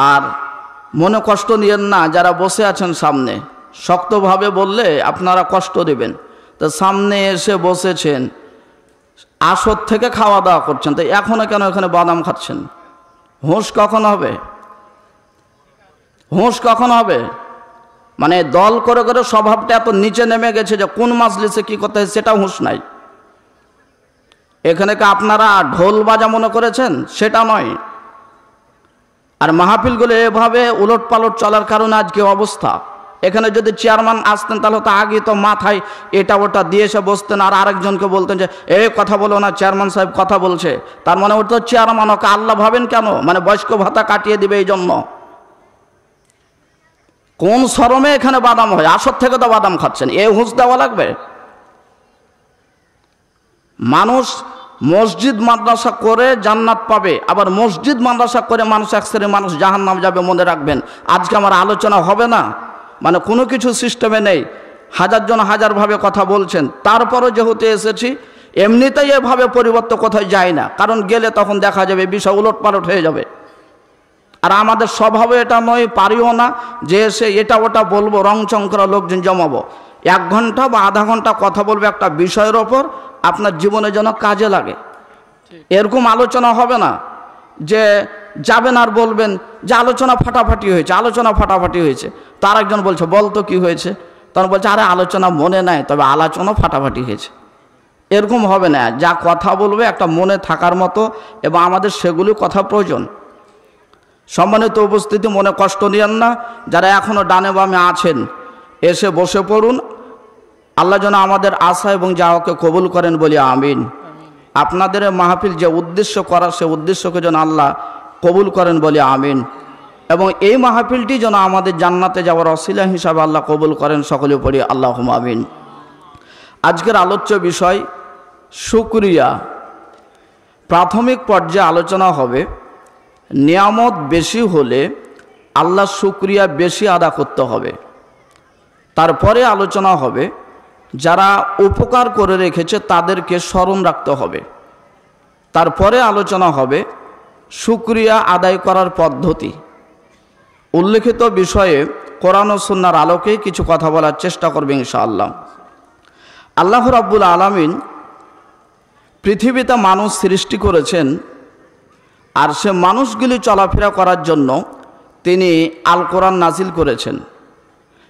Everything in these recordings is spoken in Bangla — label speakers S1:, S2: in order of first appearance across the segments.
S1: আর মনে কষ্ট নিয়েন না, যারা বসে আছেন সামনে, শক্তভাবে বললে আপনারা কষ্ট দেবেন। তো সামনে এসে বসেছেন, আসর থেকে খাওয়া দাওয়া করছেন, তো এখনও কেন এখানে বাদাম খাচ্ছেন? হুঁশ কখন হবে? হুঁশ কখন হবে? মানে দল করে করে স্বভাবটা এত নিচে নেমে গেছে যে কোন মাজলিসে কি করতে হয় সেটা হুঁশ নাই। এখানে কি আপনারা ঢোল বাজা মনে করেছেন? সেটা নয়। আর মাহফিলগুলো এভাবে উলট পালট চলার কারণে আজকে অবস্থা। এখানে যদি চেয়ারম্যান আসতেন তাহলে তো আগে তো মাথায় এটা ওটা দিয়ে এসে বসতেন, আর আরেকজনকে বলতেন যে এই কথা বলো না, চেয়ারম্যান সাহেব কথা বলছে। তার মানে ওটা তো চেয়ারম্যান, ওকে আল্লাহ ভাবেন কেন? মানে বয়স্ক ভাতা কাটিয়ে দিবে এই জন্য। কোন শরমে এখানে বাদাম হয়? আসর থেকে তো বাদাম খাচ্ছেন, এ হুঁশ দেওয়া লাগবে? মানুষ মসজিদ মাদ্রাসা করে জান্নাত পাবে, আবার মসজিদ মাদ্রাসা করে মানুষ এক শ্রেণীর মানুষ জাহান্নাম যাবে। মনে রাখবেন, আজকে আমার আলোচনা হবে না, মানে কোনো কিছু সিস্টেমে নেই। হাজারজন হাজারভাবে কথা বলছেন, তারপরও যেহেতু এসেছি, এমনিতেই এভাবে পরিবর্তন কোথায় যায় না, কারণ গেলে তখন দেখা যাবে বিষয় উলট পালট হয়ে যাবে। আর আমাদের স্বভাবে এটা নয়, পারিও না যে এসে এটা ওটা বলবো, রংচং করা লোকজন জমাবো। 1 ঘন্টা বা আধা ঘন্টা কথা বলবে একটা বিষয়ের ওপর, আপনার জীবনে যেন কাজে লাগে। এরকম আলোচনা হবে না যে যাবেন আর বলবেন যে আলোচনা ফাটাফাটি হয়েছে, আলোচনা ফাটাফাটি হয়েছে। তার একজন বলছে বলতো কি হয়েছে, তখন বলছে আরে আলোচনা মনে নাই, তবে আলোচনা ফাটাফাটি হয়েছে। এরকম হবে না। যা কথা বলবে একটা মনে থাকার মতো, এবং আমাদের সেগুলি কথা প্রয়োজন। সম্মানিত উপস্থিতি, মনে কষ্ট নিয়েন না। যারা এখনও ডানে বামে আছেন এসে বসে পড়ুন। আল্লাহ যেন আমাদের আশা এবং যাওয়াকে কবুল করেন বলি আমিন। আপনাদের মাহফিল যে উদ্দেশ্য করা, সে উদ্দেশ্যকে যেন আল্লাহ কবুল করেন বলি আমিন। এবং এই মাহফিলটি যেন আমাদের জান্নাতে যাওয়ার ওসিলা হিসাবে আল্লাহ কবুল করেন, সকলে পড়ি আল্লাহুম্মা আমিন। আজকের আলোচ্য বিষয় শুকরিয়া। প্রাথমিক পর্যায়ে আলোচনা হবে নিয়ামত বেশি হলে আল্লাহর শুকরিয়া বেশি আদা করতে হবে। তারপরে আলোচনা হবে যারা উপকার করে রেখেছে তাদেরকে স্মরণ রাখতে হবে। তারপরে আলোচনা হবে শুকরিয়া আদায় করার পদ্ধতি। উল্লেখিত বিষয়ে কোরআন ও সুন্নাহর আলোকে কিছু কথা বলার চেষ্টা করবে ইনশাআল্লাহ। আল্লাহ রাব্বুল আলামিন পৃথিবীতে মানুষ সৃষ্টি করেছেন, আর সে মানুষগুলি চলাফেরা করার জন্য তিনি আল কোরআন নাজিল করেছেন।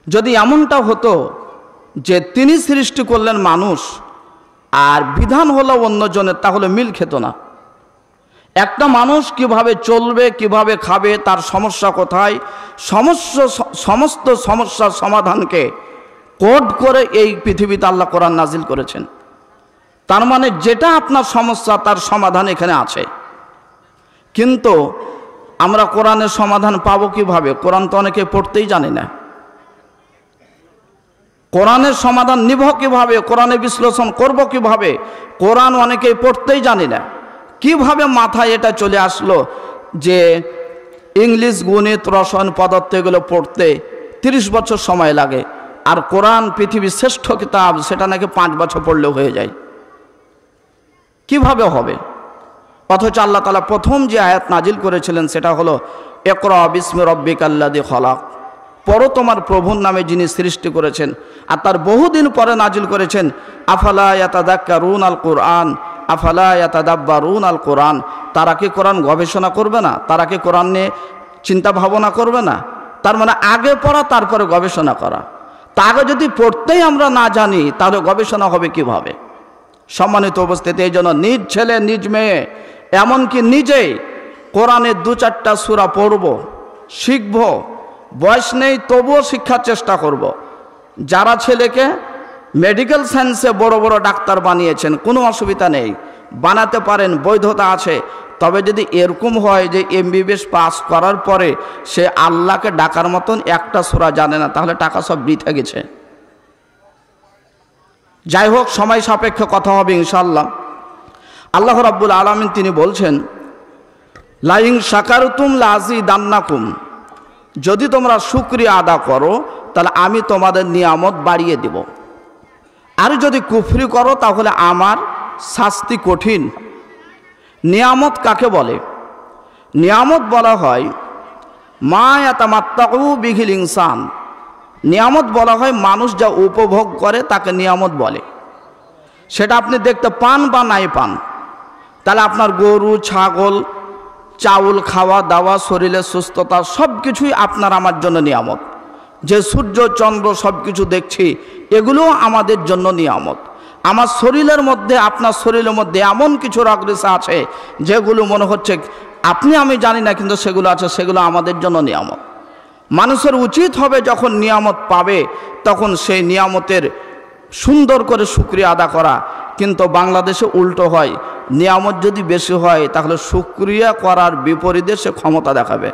S1: যদি এমনটা হতো যে তিনি সৃষ্টি করলেন মানুষ আর বিধান হলো অন্যজনের, তাহলে মিল খেত না। একটা মানুষ কিভাবে চলবে, কিভাবে খাবে, তার সমস্যা কোথায়, সমস্ত সমস্যার সমাধানকে কোড করে এই পৃথিবীতে আল্লাহ কোরআন নাজিল করেছেন। তার মানে যেটা আপনার সমস্যা তার সমাধান এখানে আছে। কিন্তু আমরা কোরআনের সমাধান পাবো কিভাবে? কোরআন তো অনেকে পড়তেই জানি না। কোরআনের সমাধান নিব কিভাবে? কোরআনে বিশ্লেষণ করব কিভাবে? কোরআন অনেকেই পড়তেই জানি না। কিভাবে মাথায় এটা চলে আসলো যে ইংলিশ, গণিত, রসায়ন, পদার্থ এগুলো পড়তে 30 বছর সময় লাগে, আর কোরআন পৃথিবীর শ্রেষ্ঠ কিতাব, সেটা নাকি 5 বছর পড়লেও হয়ে যায়? কিভাবে হবে? অথচ আল্লাহ তাআলা প্রথম যে আয়াত নাজিল করেছিলেন সেটা হলো ইকরা বিসমি রাব্বিকাল্লাযী খলাক, পড়ো তোমার প্রভুর নামে যিনি সৃষ্টি করেছেন। আর তার বহুদিন পরে নাজিল করেছেন আফালা ইয়াতাযাক্কারুন আল কোরআন আফালা ইয়াতাদাব্বারুন আল কোরআন। তারা কি কোরআন গবেষণা করবে না? তারা কি কোরআন নিয়ে চিন্তা ভাবনা করবে না? তার মানে আগে পড়া তারপরে গবেষণা করা। তা আগে যদি পড়তেই আমরা না জানি তাহলে গবেষণা হবে কিভাবে? সম্মানিত উপস্থিতি, এই জন্য নিজ ছেলে নিজ মেয়ে এমনকি নিজেই কোরআনের 2-4টা সূরা পড়ব, শিখব। বয়স নেই তবুও শিক্ষার চেষ্টা করব। যারা ছেলেকে মেডিকেল সায়েন্সে বড় বড় ডাক্তার বানিয়েছেন, কোনো অসুবিধা নেই, বানাতে পারেন, বৈধতা আছে। তবে যদি এরকম হয় যে MBBS পাস করার পরে সে আল্লাহকে ডাকার মতন একটা সূরা জানে না, তাহলে টাকা সব বৃথা গেছে। যাই হোক, সময় সাপেক্ষ কথা হবে ইনশাআল্লাহ। আল্লাহ রাব্বুল আলামিন তিনি বলছেন লাইন শাকারতুম লাযিদান্নাকুম, যদি তোমরা শুকরিয়া আদা করো তাহলে আমি তোমাদের নিয়ামত বাড়িয়ে দেব, আর যদি কুফরি করো তাহলে আমার শাস্তি কঠিন। নিয়ামত কাকে বলে? নিয়ামত বলা হয় মা ইয়াতামাত্তাউ বিহিল ইনসান। নিয়ামত বলা হয় মানুষ যা উপভোগ করে তাকে নিয়ামত বলে। সেটা আপনি দেখতে পান বা নাই পান। তাহলে আপনার গরু ছাগল চাউল খাওয়া দাওয়া শরীরের সুস্থতা সব কিছুই আপনার আমার জন্য নিয়ামত। যে সূর্য চন্দ্র সব কিছু দেখছি এগুলোও আমাদের জন্য নিয়ামত। আমার শরীরের মধ্যে আপনার শরীরের মধ্যে এমন কিছু রগরেশা আছে যেগুলো মনে হচ্ছে আপনি আমি জানি না, কিন্তু সেগুলো আছে, সেগুলো আমাদের জন্য নিয়ামত। মানুষের উচিত হবে যখন নিয়ামত পাবে তখন সেই নিয়ামতের সুন্দর করে শুকরিয়া আদা করা। কিন্তু বাংলাদেশে উল্টো হয়, নিয়ামত যদি বেশি হয় তাহলে শুকরিয়া করার বিপরীতে সে ক্ষমতা দেখাবে।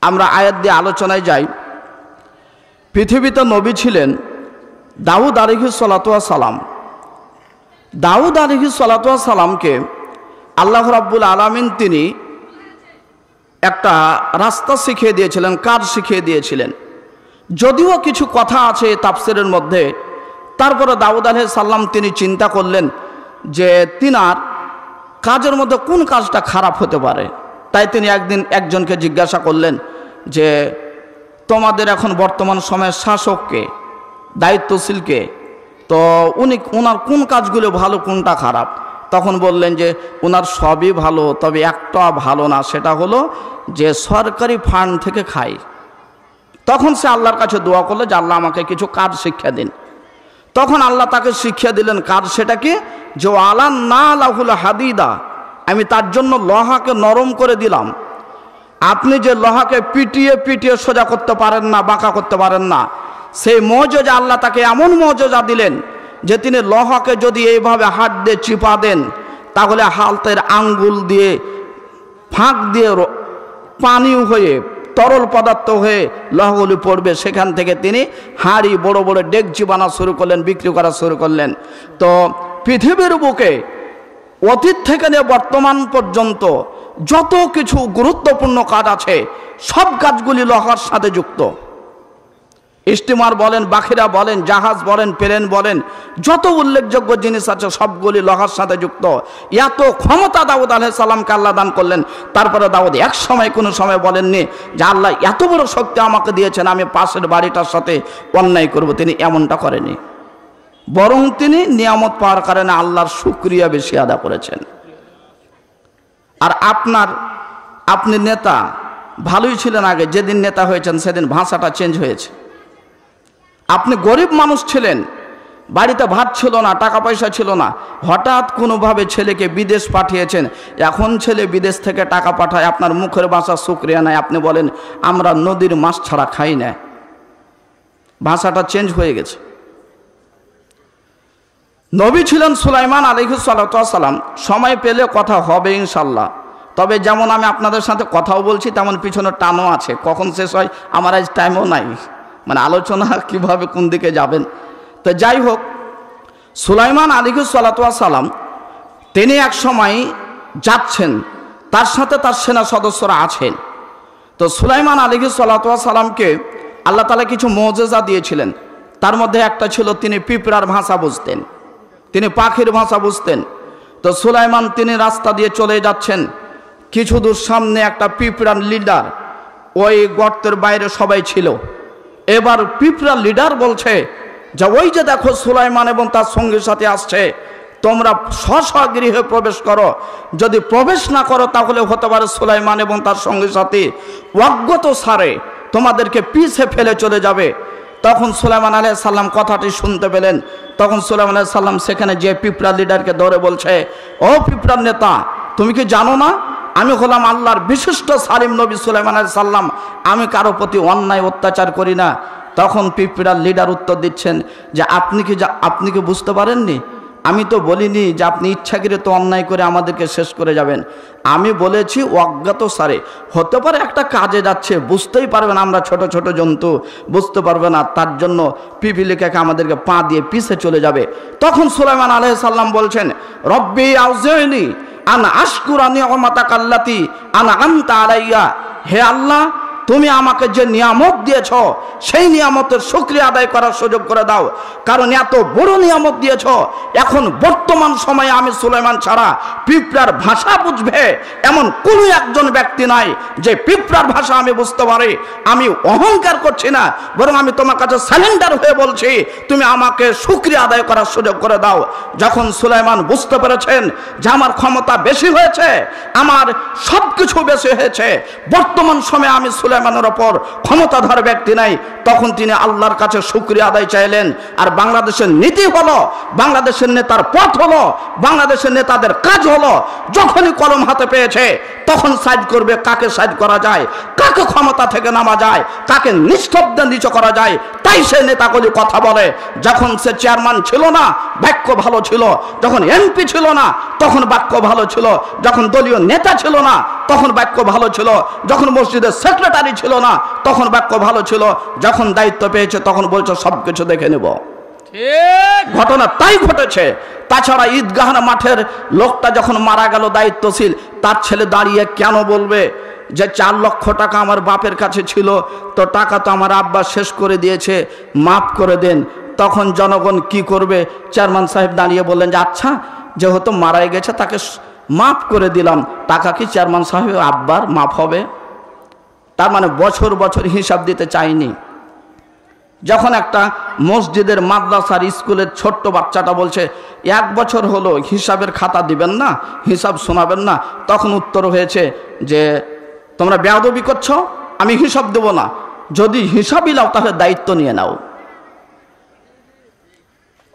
S1: আমরা আয়াত দিয়ে আলোচনায় যাই। পৃথিবীতে নবী ছিলেন দাউদ আলাইহিস সালাতু ওয়াস সালাম। দাউদ আলাইহিস সালাতু ওয়াস সালামকে আল্লাহ রাব্বুল আলামিন তিনি একটা রাস্তা শিখিয়ে দিয়েছিলেন, কাজ শিখিয়ে দিয়েছিলেন। যদিও কিছু কথা আছে তাফসিরের মধ্যে, তারপরে দাউদ আলাইহিস সালাম তিনি চিন্তা করলেন যে তিনার কাজের মধ্যে কোন কাজটা খারাপ হতে পারে। তাই তিনি একদিন একজনকে জিজ্ঞাসা করলেন যে তোমাদের এখন বর্তমান সময়ের শাসককে, দায়িত্বশীলকে, তো ওনার কোন কাজগুলো ভালো কোনটা খারাপ। তখন বললেন যে ওনার সবই ভালো, তবে একটা ভালো না, সেটা হলো যে সরকারি ফান্ড থেকে খায়। তখন সে আল্লাহর কাছে দোয়া করলো যে আল্লাহ আমাকে কিছু কাজ শিক্ষা দিন। তখন আল্লাহ তাকে শিক্ষা দিলেন কাজ, সেটা কি, যে আলান না লাহুল হাদিদা, আমি তার জন্য লোহাকে নরম করে দিলাম। আপনি যে লোহাকে পিটিয়ে পিটিয়ে সোজা করতে পারেন না, বাঁকা করতে পারেন না, সেই মওজেজা আল্লাহ তাকে এমন মওজেজা দিলেন যে তিনি লোহাকে যদি এইভাবে হাত দিয়ে চিপা দেন তাহলে হাতের আঙ্গুল দিয়ে ফাঁক দিয়ে পানি হয়ে তরল পদার্থ হয়ে লোহাগুলি পড়বে। সেখান থেকে তিনি হাঁড়ি বড় বড় ডেকচি বানা শুরু করলেন, বিক্রি করা শুরু করলেন। তো পৃথিবীর বুকে অতীত থেকে নিয়ে বর্তমান পর্যন্ত যত কিছু গুরুত্বপূর্ণ কাজ আছে সব কাজগুলি লোহার সাথে যুক্ত। স্টিমার বলেন, বাখিরা বলেন, জাহাজ বলেন, প্লেন বলেন, যত উল্লেখযোগ্য জিনিস আছে সবগুলি লোহার সাথে যুক্ত। এত ক্ষমতা দাউদ আলাইহিস সালামকে আল্লাহ দান করলেন। তারপরে দাউদ এক সময় কোনো সময় বলেননি যে আল্লাহ এত বড় শক্তি আমাকে দিয়েছেন আমি পাশের বাড়িটার সাথে অন্যায় করব, তিনি এমনটা করেনি। বরং তিনি নিয়ামত পাওয়ার কারণে আল্লাহর শুকরিয়া বেশি আদা করেছেন। আর আপনি নেতা ভালোই ছিলেন আগে, যেদিন নেতা হয়েছেন সেদিন ভাষাটা চেঞ্জ হয়েছে। আপনি গরিব মানুষ ছিলেন, বাড়িতে ভাত ছিল না, টাকা পয়সা ছিল না, হঠাৎ কোনোভাবে ছেলেকে বিদেশ পাঠিয়েছেন। এখন ছেলে বিদেশ থেকে টাকা পাঠায়, আপনার মুখের ভাষা শুকরিয়া নাই, আপনি বলেন আমরা নদীর মাছ ছাড়া খাই না। ভাষাটা চেঞ্জ হয়ে গেছে। নবী ছিলেন সুলাইমান আলাইহিস সালাতু ওয়াস সালাম। সময় পেলে কথা হবে ইনশাল্লাহ। তবে যেমন আমি আপনাদের সাথে কথাও বলছি তেমন পিছনে টানও আছে, কখন শেষ হয় আমার আজ টাইমও নাই, মানে আলোচনা কিভাবে কোন দিকে যাবেন। তো যাই হোক, সুলাইমান আলাইহিস সালাতু ওয়াস সালাম তিনি এক সময় যাচ্ছেন, তার সাথে তার সেনা সদস্যরা আছেন। তো সুলাইমান আলাইহিস সালাতু ওয়াস সালামকে আল্লাহ তাআলা কিছু মুজিজা দিয়েছিলেন। তার মধ্যে একটা ছিল তিনি পিঁপড়ার ভাষা বুঝতেন, তিনি পাখির ভাষা বুঝতেন। তো সুলাইমান তিনি রাস্তা দিয়ে চলে যাচ্ছেন, কিছু দূর সামনে একটা পিঁপড়ার লিডার, ওই গর্তের বাইরে সবাই ছিল। এবার পিঁপড়ার লিডার বলছে যে ওই যে দেখো সুলাইমান এবং তার সঙ্গীর সাথে আসছে, তোমরা স্ব গৃহে প্রবেশ করো, যদি প্রবেশ না করো তাহলে হতে পারে সুলাইমান এবং তার সঙ্গীর সাথে অজ্ঞত সারে তোমাদেরকে পিছে ফেলে চলে যাবে। তখন সুলাইমান আলাইহিস সালাম কথাটি শুনতে পেলেন। তখন সুলাইমান আলাইহিস সালাম সেখানে যে পিঁপড়ার লিডারকে ধরে বলছে, ও পিঁপড়ার নেতা, তুমি কি জানো না আমি হলাম আল্লাহর বিশিষ্ট সালিম নবী সুলাইমান আলাইহিস সালাম, আমি কারো প্রতি অন্যায় অত্যাচার করি না। তখন পিঁপড়ার লিডার উত্তর দিচ্ছেন যে আপনি কি বুঝতে পারেননি? আমি তো বলিনি যে আপনি ইচ্ছাকৃত অন্যায় করে আমাদেরকে শেষ করে যাবেন। আমি বলেছি অজ্ঞাত সারে, হতে পারে একটা কাজে যাচ্ছে, বুঝতেই পারবে না, আমরা ছোট ছোট জন্তু বুঝতে পারবে না, তার জন্য পিপিলিকাকে আমাদেরকে পা দিয়ে পিছে চলে যাবে। তখন সুলাইমান আলাইহিস সালাম বলছেন, রব্বি আউজিনি আন আশকুরা নি'মাতাকা আল্লাতী আন'আমতা আলাইয়া, হে আল্লাহ তুমি আমাকে যে নিয়ামত দিয়েছ সেই নিয়ামতের শুকরিয়া আদায় করার সুযোগ করে দাও, কারণ এত বড় নিয়ামত দিয়েছ। এখন বর্তমান সময়ে আমি সুলাইমান ছাড়া পিঁপড়ার ভাষা বুঝবে এমন কোনো একজন ব্যক্তি নাই যে পিঁপড়ার ভাষা আমি বুঝতে পারি। আমি অহংকার করছি না, বরং আমি তোমার কাছে সারেন্ডার হয়ে বলছি, তুমি আমাকে শুকরিয়া আদায় করার সুযোগ করে দাও। যখন সুলাইমান বুঝতে পেরেছেন যে আমার ক্ষমতা বেশি হয়েছে, আমার সব কিছু বেশি হয়েছে, বর্তমান সময়ে আমি সুলাইমানের ওপর ক্ষমতাধর ব্যক্তি নাই, তখন তিনি আল্লাহর কাছে শুকরিয়া আদায় চাইলেন। আর বাংলাদেশের নীতি হলো, বাংলাদেশের নেতার পথ হলো, বাংলাদেশের নেতাদের কাজ হলো, যখনই কলম হাতে পেয়েছে তখন সাইড করবে কাকে সাইড করা যায়, কাকে ক্ষমতা থেকে নামা যায়, কাকে নিস্তব্ধ নিচু করা যায়, তাই সে নেতাগুলি কথা বলে। যখন সে চেয়ারম্যান ছিল না বাক্য ভালো ছিল, যখন এমপি ছিল না তখন বাক্য ভালো ছিল, যখন দলীয় নেতা ছিল না তখন বাক্য ভালো ছিল, যখন মসজিদের সেক্রেটারি ছিল না তখন বাক্য ভালো ছিল, যখন দায়িত্ব পেয়েছে তখন বলছে সবকিছু দেখে নেব। ঘটনা তাই ঘটেছে। তাছাড়া ঈদগাহের মাঠের লোকটা যখন মারা গেল দায়িত্বশীল, তার ছেলে দাঁড়িয়ে কেন বলবে যে 4 লক্ষ টাকা আমার বাপের কাছে ছিল, তো টাকা তো আমার আব্বা শেষ করে দিয়েছে, মাফ করে দেন। তখন জনগণ কি করবে? চেয়ারম্যান সাহেব দাঁড়িয়ে বললেন যে আচ্ছা, যেহেতু মারাই গেছে তাকে মাফ করে দিলাম। টাকা কি চেয়ারম্যান সাহেব আব্বার মাফ হবে? তার মানে বছর বছর হিসাব দিতে চাইনি। যখন একটা মসজিদের মাদ্রাসার স্কুলের ছোট্ট বাচ্চাটা বলছে 1 বছর হলো হিসাবের খাতা দিবেন না, হিসাব শোনাবেন না, তখন উত্তর হয়েছে যে তোমরা বেয়াদবি করছো, আমি হিসাব দেব না, যদি হিসাবই নাও তাহলে দায়িত্ব নিয়ে নাও।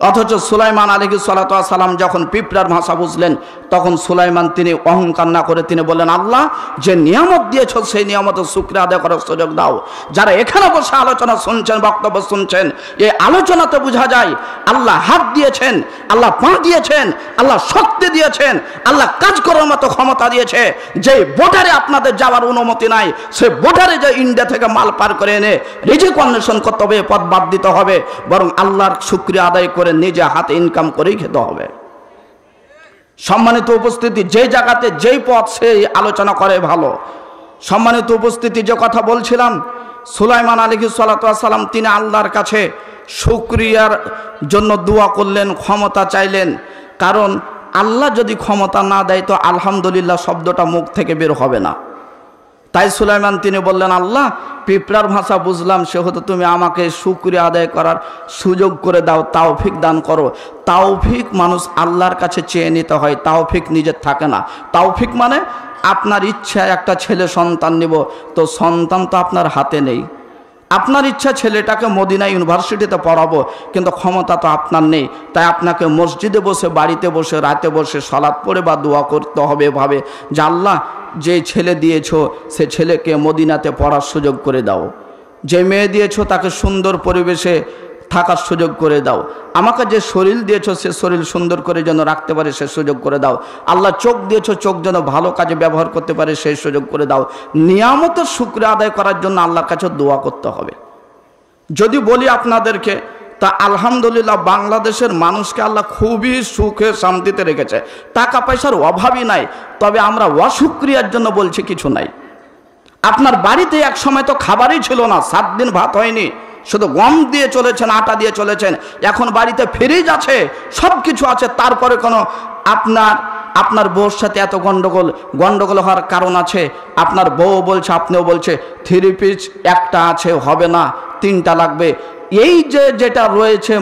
S1: অথচ সুলাইমান আলাইহিস সালাতু ওয়াস সালাম যখন পিঁপড়ার ভাষা বুঝলেন, তখন সুলাইমান তিনি অহংকার না করে তিনি বললেন, আল্লাহ যে নিয়ামত দিয়েছ সেই নিয়ামতের শুকরিয়া আদায় করার সুযোগ দাও। যারা এখানে বসে আলোচনা শুনছেন, বক্তব্য শুনছেন, এই আলোচনাতে বোঝা যায় আল্লাহ হাত দিয়েছেন, আল্লাহ পা দিয়েছেন, আল্লাহ শক্তি দিয়েছেন, আল্লাহ কাজ করার মতো ক্ষমতা দিয়েছে। যে বর্ডারে আপনাদের যাওয়ার অনুমতি নাই, সে বর্ডারে যে ইন্ডিয়া থেকে মাল পার করে এনে রিজিক অন্বেষণ করতে হবে, পথ বাদ দিতে হবে, বরং আল্লাহর শুকরিয়া আদায় করে নিজে হাতে ইনকাম করেই খেতে হবে। সম্মানিত উপস্থিতি, যে জায়গাতে যেই পথ সেই আলোচনা করে ভালো। সম্মানিত উপস্থিতি, যে কথা বলছিলাম, সুলাইমান আলাইহিস সালাতু ওয়াস সালাম তিনি আল্লাহর কাছে শুকরিয়ার জন্য দোয়া করলেন, ক্ষমতা চাইলেন। কারণ আল্লাহ যদি ক্ষমতা না দেয় তো আলহামদুলিল্লাহ শব্দটা মুখ থেকে বের হবে না। তাই সুলাইমান তিনি বললেন, আল্লাহ পিঁপড়ার ভাষা বুঝলাম, সেহেতু তুমি আমাকে শুকরিয়া আদায় করার সুযোগ করে দাও, তাওফিক দান করো। তাওফিক মানুষ আল্লাহর কাছে চেয়ে নিতে হয়, তাওফিক নিজের থাকে না। তাওফিক মানে আপনার ইচ্ছা একটা ছেলে সন্তান নিব, তো সন্তান তো আপনার হাতে নেই। আপনার ইচ্ছা ছেলেটাকে মদিনা ইউনিভার্সিটিতে পড়াবো, কিন্তু ক্ষমতা তো আপনার নেই। তাই আপনাকে মসজিদে বসে, বাড়িতে বসে, রাতে বসে সালাত পড়ে বা দোয়া করতে হবে এভাবে যে আল্লাহ যে ছেলে দিয়েছো সে ছেলেকে মদিনাতে পড়ার সুযোগ করে দাও, যে মেয়ে দিয়েছো তাকে সুন্দর পরিবেশে থাকার সুযোগ করে দাও, আমাকে যে শরীর দিয়েছো সে শরীর সুন্দর করে যেন রাখতে পারে সে সুযোগ করে দাও। আল্লাহ চোখ দিয়েছো, চোখ যেন ভালো কাজে ব্যবহার করতে পারে সেই সুযোগ করে দাও। নিয়ামতের শুকরিয়া আদায় করার জন্য আল্লাহর কাছে দোয়া করতে হবে। যদি বলি আপনাদেরকে, তা আলহামদুলিল্লাহ বাংলাদেশের মানুষকে আল্লাহ খুবই সুখে শান্তিতে রেখেছে, টাকা পয়সার অভাবই নাই। তবে আমরা অশুকরিয়ার জন্য বলছি কিছু নাই। আপনার বাড়িতে এক সময় তো খাবারই ছিল না, 7 দিন ভাত হয়নি, শুধু গম দিয়ে চলেছেন, আটা দিয়ে চলেছেন। এখন বাড়িতে ফ্রিজ আছে, সব কিছু আছে, তারপরে কোনো আপনার বউর সাথে এত গন্ডগোল হওয়ার কারণ আছে। আপনার বউ বলছে, আপনিও বলছে 3 পিস একটা আছে, হবে না, 3টা লাগবে। এই যে যেটা রয়েছে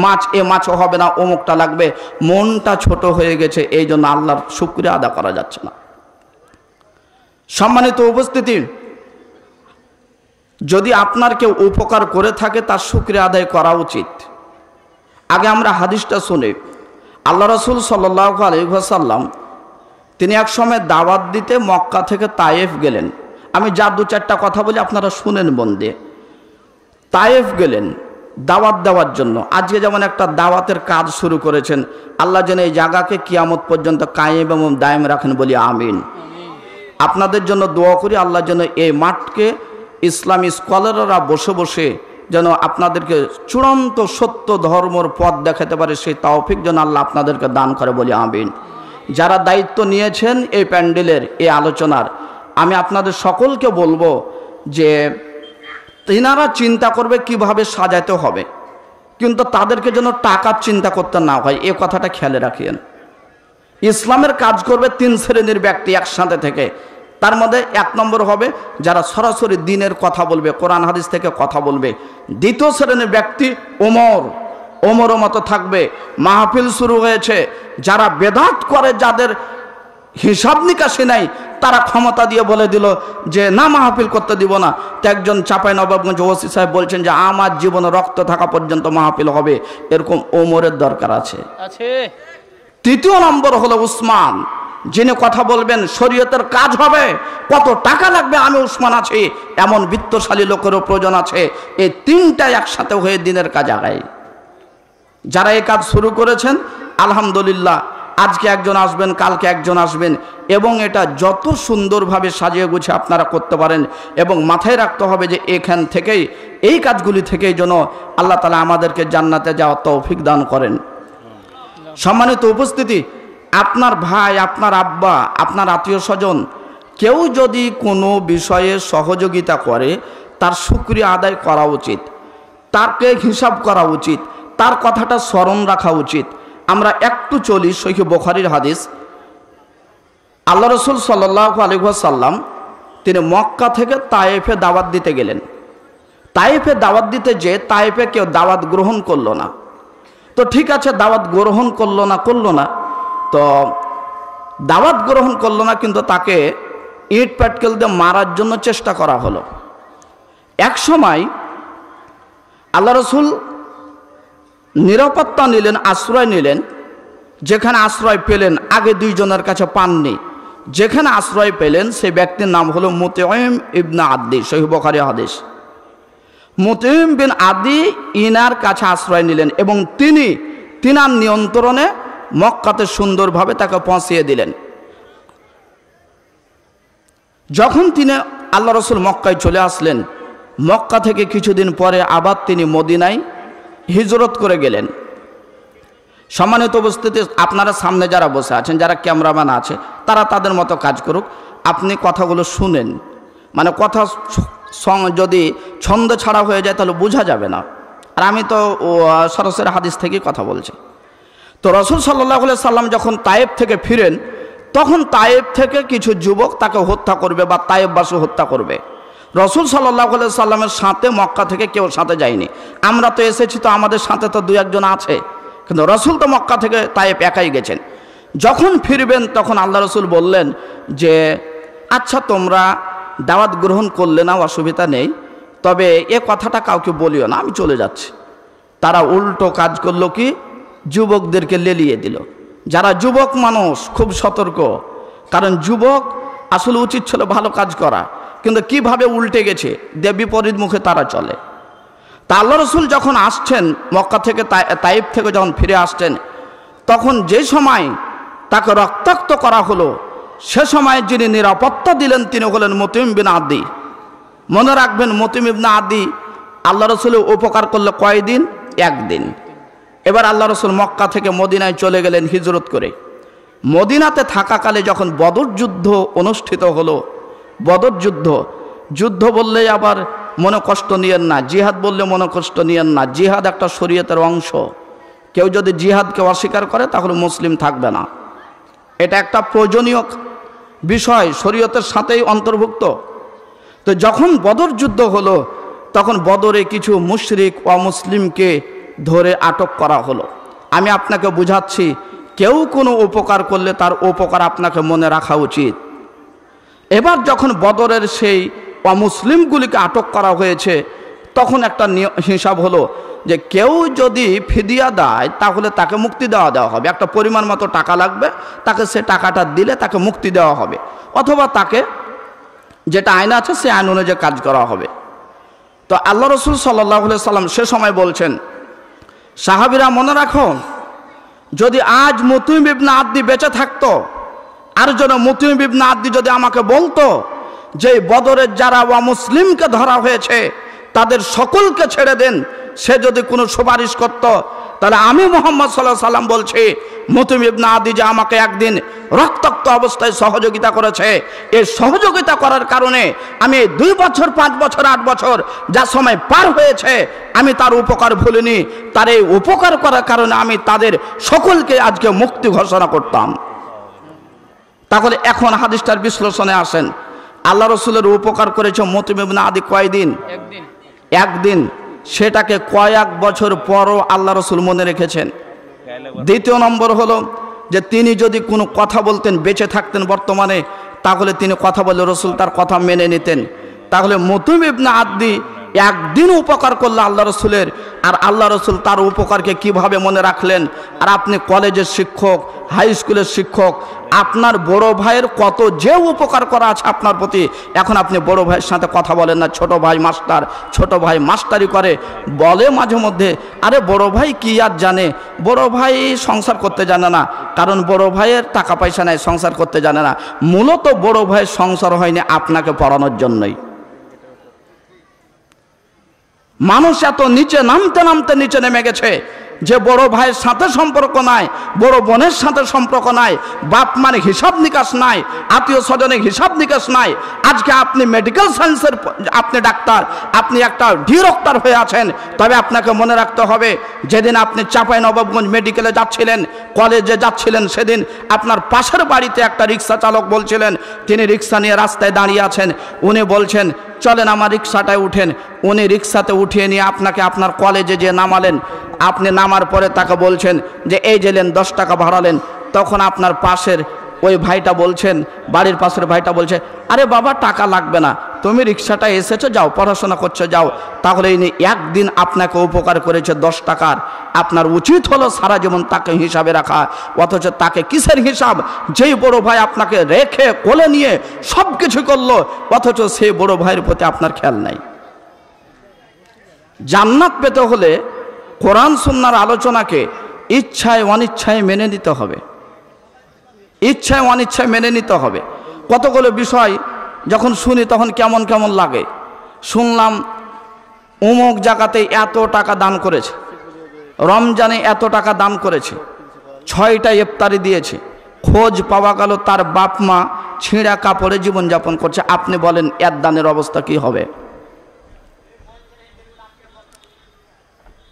S1: মাছ এ মাছও হবে না, অমুকটা লাগবে। মনটা ছোট হয়ে গেছে, এই জন্য আল্লাহর শুকরিয়া আদায় করা যাচ্ছে না। সম্মানিত উপস্থিতি, যদি আপনার কেউ উপকার করে থাকে তার শুকরিয়া আদায় করা উচিত। আগে আমরা হাদিসটা শুনি। আল্লাহ রাসূল সাল্লাল্লাহু আলাইহি ওয়াসাল্লাম তিনি এক সময় দাওয়াত দিতে মক্কা থেকে তায়েফ গেলেন। আমি যা 2-4টা কথা বলি আপনারা শুনেন মন দিয়ে। তায়েফ গেলেন দাওয়াত দেওয়ার জন্য। আজকে যেমন একটা দাওয়াতের কাজ শুরু করেছেন, আল্লাহ যেন এই জায়গাকে কিয়ামত পর্যন্ত কায়েম এবং দায়েম রাখেন, বলি আমিন। আপনাদের জন্য দোয়া করি, আল্লাহ যেন এই মাঠকে ইসলামী স্কলাররা বসে বসে যেন আপনাদেরকে চূড়ান্ত সত্য ধর্মর পথ দেখাতে পারে, সেই তৌফিক যেন আল্লাহ আপনাদেরকে দান করে, বলি আমিন। যারা দায়িত্ব নিয়েছেন এই প্যান্ডেলের, এই আলোচনার, আমি আপনাদের সকলকে বলবো যে তিনারা চিন্তা করবে কিভাবে সাজাতে হবে, কিন্তু তাদেরকে যেন টাকার চিন্তা করতে না হয়, এ কথাটা খেয়ালে রাখিয়েন। ইসলামের কাজ করবে তিন শ্রেণীর ব্যক্তি একসাথে থেকে। তার মধ্যে এক নম্বর হবে যারা সরাসরি দিনের কথা বলবে, কোরআন হাদিস থেকে কথা বলবে। দ্বিতীয় শ্রেণীর ব্যক্তি ওমরের মতো থাকবে। মাহফিল শুরু হয়েছে, যারা বেদাত করে, যাদের হিসাব নিকাশি নাই, তারা ক্ষমতা দিয়ে বলে দিল যে না, মাহফিল করতে দিব না। তো একজন চাঁপাইনবাবগঞ্জ ওসি সাহেব বলছেন যে আমার জীবনে রক্ত থাকা পর্যন্ত মাহফিল হবে, এরকম ওমরের দরকার আছে। তৃতীয় নম্বর হলো উসমান, যিনি কথা বলবেন শরীয়তের কাজ হবে, কত টাকা লাগবে আমি উসমান আছি, এমন বিত্তশালী লোকেরও প্রয়োজন আছে। এই তিনটা একসাথে হয়ে দিনের কাজ আগায়। যারা এই কাজ শুরু করেছেন আলহামদুলিল্লাহ, আজকে একজন আসবেন, কালকে একজন আসবেন, এবং এটা যত সুন্দরভাবে সাজিয়ে গুছিয়ে আপনারা করতে পারেন। এবং মাথায় রাখতে হবে যে এখান থেকেই, এই কাজগুলি থেকেই যেন আল্লাহ তাআলা আমাদেরকে জান্নাতে যাওয়ার তৌফিক দান করেন। সম্মানিত উপস্থিতি, আপনার ভাই, আপনার আব্বা, আপনার আত্মীয় স্বজন কেউ যদি কোনো বিষয়ে সহযোগিতা করে, তার শুকরিয়া আদায় করা উচিত, তাকে হিসাব করা উচিত, তার কথাটা স্মরণ রাখা উচিত। আমরা একটু চলি সহিহ বুখারীর হাদিস। আল্লাহ রাসূল সাল্লাল্লাহু আলাইহি ওয়াসাল্লাম তিনি মক্কা থেকে তায়েফে দাওয়াত দিতে গেলেন। তায়েফে দাওয়াত দিতে যে তায়েফে কেউ দাওয়াত গ্রহণ করলো না। তো ঠিক আছে, দাওয়াত গ্রহণ করলো না, তো দাওয়াত গ্রহণ করলো না, কিন্তু তাকে ইট পাটকেল দিয়ে মারার জন্য চেষ্টা করা হলো। এক সময় আল্লাহ রাসূল নিরাপত্তা নিলেন, আশ্রয় নিলেন। যেখানে আশ্রয় পেলেন, আগে দুইজনের কাছে পাননি, যেখানে আশ্রয় পেলেন সেই ব্যক্তির নাম হলো মুতঈম ইবনে আদি, সহিহ বুখারী হাদিস। মুতঈম বিন আদি ইনার কাছে আশ্রয় নিলেন এবং তিনার নিয়ন্ত্রণে মক্কাতে সুন্দরভাবে তাকে পৌঁছিয়ে দিলেন। যখন তিনি আল্লাহ রাসূল মক্কায় চলে আসলেন, মক্কা থেকে কিছুদিন পরে আবার তিনি মদিনায় হিজরত করে গেলেন। সম্মানিত উপস্থিতি, আপনারা সামনে যারা বসে আছেন, যারা ক্যামেরাম্যান আছে, তারা তাদের মতো কাজ করুক, আপনি কথাগুলো শুনেন। মানে কথা যদি ছন্দ ছাড়া হয়ে যায় তাহলে বোঝা যাবে না। আর আমি তো সরাসরি হাদিস থেকেই কথা বলছি। তো রাসূল সাল্লাল্লাহু আলাইহি সাল্লাম যখন তায়েফ থেকে ফিরেন, তখন তায়েফ থেকে কিছু যুবক তাকে হত্যা করবে বা তায়েফবাসী হত্যা করবে। রাসূল সাল্লাল্লাহু আলাইহি সাল্লামের সাথে মক্কা থেকে কেউ সাথে যায়নি। আমরা তো এসেছি, তো আমাদের সাথে তো দুই একজন আছে, কিন্তু রাসূল তো মক্কা থেকে তায়েফ একাই গেছেন। যখন ফিরবেন তখন আল্লাহ রাসূল বললেন যে আচ্ছা, তোমরা দাওয়াত গ্রহণ করলে না, অসুবিধা নেই, তবে এ কথাটা কাউকে বলিও না, আমি চলে যাচ্ছি। তারা উল্টো কাজ করলো কি, যুবকদেরকে লেলিয়ে দিল। যারা যুবক মানুষ খুব সতর্ক, কারণ যুবক আসলে উচিত ছিল ভালো কাজ করা, কিন্তু কিভাবে উল্টে গেছে, বিপরীত মুখে তারা চলে। তা আল্লাহ রাসূল যখন আসছেন মক্কা থেকে, তায়েফ থেকে যখন ফিরে আসছেন, তখন যে সময় তাকে রক্তাক্ত করা হলো, সে সময় যিনি নিরাপত্তা দিলেন তিনি হলেন মুতঈম বিন আদি। মনে রাখবেন, মুতঈম ইবনে আদি আল্লাহ রাসূলের উপকার করলে কয়দিন? একদিন। এবার আল্লাহ রাসূল মক্কা থেকে মদিনায় চলে গেলেন হিজরত করে। মদিনাতে থাকাকালে যখন বদর যুদ্ধ অনুষ্ঠিত হলো, বদর যুদ্ধ বললেই আবার মনে কষ্ট নিয়েন না, জিহাদ বললে মনে কষ্ট নিয়েন না। জিহাদ একটা শরীয়তের অংশ। কেউ যদি জিহাদকে অস্বীকার করে তাহলে মুসলিম থাকবে না। এটা একটা প্রয়োজনীয় বিষয়, শরীয়তের সাথেই অন্তর্ভুক্ত। তো যখন বদর যুদ্ধ হলো, তখন বদরে কিছু মুশরিক অমুসলিমকে ধরে আটক করা হলো। আমি আপনাকে বুঝাচ্ছি, কেউ কোনো উপকার করলে তার উপকার আপনাকে মনে রাখা উচিত। এবার যখন বদরের সেই অমুসলিমগুলিকে আটক করা হয়েছে, তখন একটা হিসাব হলো যে কেউ যদি ফিদিয়া দেয় তাহলে তাকে মুক্তি দেওয়া হবে। একটা পরিমাণ মতো টাকা লাগবে, তাকে সে টাকাটা দিলে তাকে মুক্তি দেওয়া হবে, অথবা তাকে যেটা আইন আছে সে আইন অনুযায়ী কাজ করা হবে। তো আল্লাহ রাসূল সাল্লাল্লাহু আলাইহি সাল্লাম সে সময় বলছেন, সাহাবীরা মনে রাখো, যদি আজ মুতঈম ইবনে আদি বেঁচে থাকতো, আর যেন মুতঈম ইবনে আদি যদি আমাকে বলতো যে বদরের যারা অমুসলিমকে ধরা হয়েছে তাদের সকলকে ছেড়ে দেন, সে যদি কোনো সুপারিশ করত, তাহলে আমি মুহাম্মদ সাল্লাল্লাহু আলাইহি সাল্লাম বলছি, মুতিম ইবনে আদি যে আমাকে একদিন রক্তাক্ত অবস্থায় সহযোগিতা করেছে, এই সহযোগিতা করার কারণে আমি 2 বছর 5 বছর 8 বছর যা সময় পার হয়েছে আমি তার উপকার ভুলিনি। তার এই উপকার করার কারণে আমি তাদের সকলকে আজকে মুক্তি ঘোষণা করতাম। তাহলে এখন হাদিসটার বিশ্লেষণে আসেন, আল্লাহ রসুলের উপকার করেছে মুতিম ইবনে আদি কয়দিন? একদিন। সেটাকে কয়েক বছর পরও আল্লাহ রসুল মনে রেখেছেন। দ্বিতীয় নম্বর হলো যে তিনি যদি কোনো কথা বলতেন, বেঁচে থাকতেন বর্তমানে, তাহলে তিনি কথা বলে রসুল তার কথা মেনে নিতেন। তাহলে মুতিম ইবনে আদি একদিন উপকার করলো আল্লাহ রসুলের, আর আল্লাহ রসুল তার উপকারকে কিভাবে মনে রাখলেন। আর আপনি কলেজের শিক্ষক, হাই স্কুলের শিক্ষক, আপনার বড় ভাইয়ের কত যে উপকার করা আছে আপনার প্রতি, এখন আপনি বড় ভাইয়ের সাথে কথা বলেন না। ছোট ভাই মাস্টার, ছোট ভাই মাস্টারি করে, বলে মাঝে মধ্যে, আরে বড় ভাই কি আর জানে, বড় ভাই সংসার করতে জানে না, কারণ বড় ভাইয়ের টাকা পয়সা নাই, সংসার করতে জানে না। মূলত বড় ভাইয়ের সংসার হয়নি আপনাকে পড়ানোর জন্যই। মানুষ এত নিচে নামতে নামতে নিচে নেমে গেছে যে বড় ভাইয়ের সাথে সম্পর্ক নাই, বড় বোনের সাথে সম্পর্ক নাই, বাপ মানে হিসাব নিকাশ নাই, আত্মীয় স্বজনের হিসাব নিকাশ নাই। আজকে আপনি মেডিকেল সায়েন্সের আপনি ডাক্তার, আপনি একটা ডিরেক্টর হয়ে আছেন, তবে আপনাকে মনে রাখতে হবে যেদিন আপনি চাঁপাইনবাবগঞ্জ মেডিকেলে যাচ্ছিলেন, কলেজে যাচ্ছিলেন, সেদিন আপনার পাশের বাড়িতে একটা রিক্সা চালক বলছিলেন, তিনি রিক্সা নিয়ে রাস্তায় দাঁড়িয়ে আছেন, উনি বলছেন চলেন আমার রিক্সাটায় উঠেন। উনি রিক্সাতে উঠিয়ে নিয়ে আপনাকে আপনার কলেজে যে নামালেন, আপনি নামার পরে তাকে বলছেন যে এই যেলেন 10 টাকা ভাড়ালেন। তখন আপনার পাশের ওই ভাইটা বলছেন, বাড়ির পাশের ভাইটা বলছে, আরে বাবা টাকা লাগবে না, তুমি রিক্সাটা এসেছো, যাও পড়াশোনা করছো যাও। তাহলে ইনি একদিন আপনাকে উপকার করেছে 10 টাকার, আপনার উচিত হলো সারা জীবন তাকে হিসাবে রাখা। অথচ তাকে কিসের হিসাব? যেই বড় ভাই আপনাকে রেখে কোলে নিয়ে সব কিছু করলো, অথচ সেই বড় ভাইয়ের প্রতি আপনার খেয়াল নাই। জান্নাত পেতে হলে কোরআন সুন্নাহর আলোচনাকে ইচ্ছায় অনিচ্ছায় মেনে নিতে হবে, ইচ্ছায় অনিচ্ছায় মেনে নিতে হবে। কতগুলো বিষয় যখন শুনি তখন কেমন কেমন লাগে। শুনলাম অমুক জায়গাতে এত টাকা দান করেছে, রমজানে এত টাকা দান করেছে, 6টা ইফতারি দিয়েছে, খোঁজ পাওয়া গেল তার বাপ মা ছিঁড়া কাপড়ে জীবনযাপন করছে। আপনি বলেন এর দানের অবস্থা কি হবে?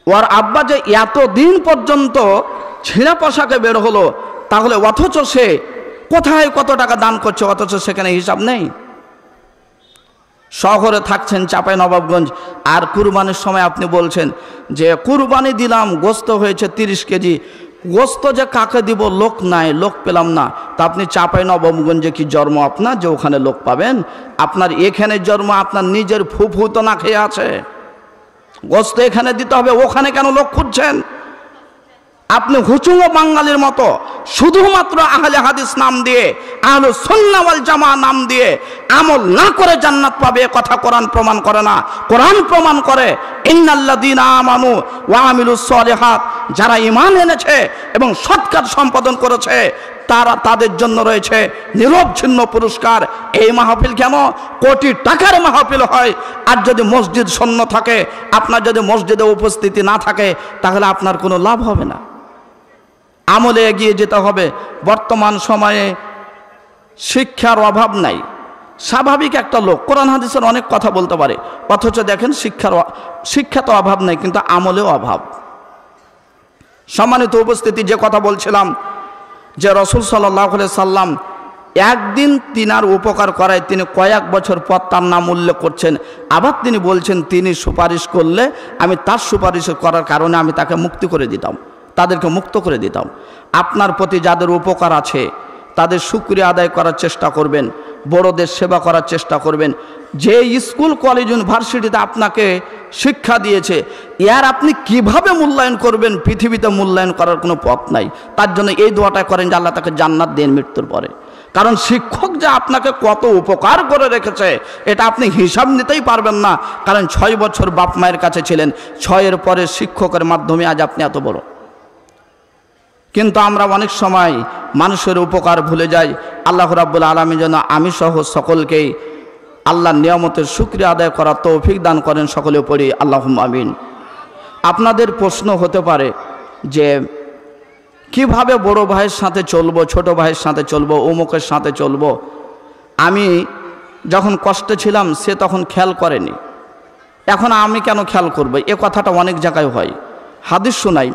S1: ওর আব্বা যে এতদিন পর্যন্ত ছিঁড়া পোশাকে বের হলো, তাহলে অথচ সে কোথায় কত টাকা দান করছে, অথচ সেখানে হিসাব নেই। শহরে থাকছেন চাঁপাইনবাবগঞ্জ, আর কুরবানির সময় আপনি বলছেন যে কুরবানি দিলাম, গোস্ত হয়েছে 30 কেজি, গোস্ত যে কাকে দিব লোক নাই, লোক পেলাম না। তা আপনি চাঁপাইনবাবগঞ্জে কি জন্ম আপনার যে ওখানে লোক পাবেন? আপনার এখানে জন্ম, আপনার নিজের ফুফু তো না খেয়ে আছে, গোস্ত এখানে দিতে হবে, ওখানে কেন লোক খুঁজছেন? আপনি হুচুঙ্গ বাঙালির মতো শুধুমাত্র আহলে হাদিস নাম দিয়ে, আহলুস সুন্নাহ ওয়াল জামাআহ নাম দিয়ে আমল না করে জান্নাত পাবে, কথা কোরআন প্রমাণ করে না। কোরআন প্রমাণ করে ইন্নাল্লাযীনা আমানু ওয়া আমিলুস সলিহাত, যারা ঈমান এনেছে এবং সৎ কাজ সম্পাদন করেছে তাদের জন্য রয়েছে নিরবচ্ছিন্ন পুরস্কার। এই মাহফিল কেন কোটি টাকার মাহফিল হয়, আর যদি মসজিদ শূন্য থাকে, আপনার যদি মসজিদে উপস্থিতি না থাকে, তাহলে আপনার কোনো লাভ হবে না। আমলে এগিয়ে যেতে হবে। বর্তমান সময়ে শিক্ষার অভাব নাই। স্বাভাবিক একটা লোক কোরআন হাদিসের অনেক কথা বলতে পারে, অথচ দেখেন শিক্ষা তো অভাব নাই, কিন্তু আমলেও অভাব। সম্মানিত উপস্থিতি, যে কথা বলছিলাম যে রাসূল সাল্লাল্লাহু আলাইহি সাল্লাম একদিন তিনার উপকার করায় তিনি কয়েক বছর পর তার নাম উল্লেখ করছেন। আবার তিনি বলছেন তিনি সুপারিশ করলে আমি তার সুপারিশ করার কারণে আমি তাকে মুক্তি করে দিতাম, তাদেরকে মুক্ত করে দিতাম। আপনার প্রতি যাদের উপকার আছে তাদের শুকরিয়া আদায় করার চেষ্টা করবেন, বড়দের সেবা করার চেষ্টা করবেন। যে স্কুল কলেজ ইউনিভার্সিটিতে আপনাকে শিক্ষা দিয়েছে, এর আপনি কিভাবে মূল্যায়ন করবেন? পৃথিবীতে মূল্যায়ন করার কোনো পথ নাই। তার জন্য এই দোয়াটা করেন যে আল্লাহ তাকে জান্নাত দেন মৃত্যুর পরে। কারণ শিক্ষক যে আপনাকে কত উপকার করে রেখেছে এটা আপনি হিসাব নিতেই পারবেন না। কারণ 6 বছর বাপ মায়ের কাছে ছিলেন, 6-এর পরে শিক্ষকের মাধ্যমে আজ আপনি এত বড়। কিন্তু আমরা অনেক সময় মানুষের উপকার ভুলে যাই। আল্লাহ রাব্বুল আলামিন যেন আমি সহ সকলকেই আল্লাহর নিয়ামতের শুকরিয়া আদায় করার তৌফিক দান করেন। সকলে পড়ি আল্লাহুম্মা আমিন। আপনাদের প্রশ্ন হতে পারে যে কিভাবে বড় ভাইয়ের সাথে চলবো, ছোট ভাইয়ের সাথে চলবো, অমুকের সাথে চলবো। আমি যখন কষ্টে ছিলাম সে তখন খেয়াল করেনি, এখন আমি কেন খেয়াল করব? এ কথাটা অনেক জায়গায় হয়। হাদিস শোনাই,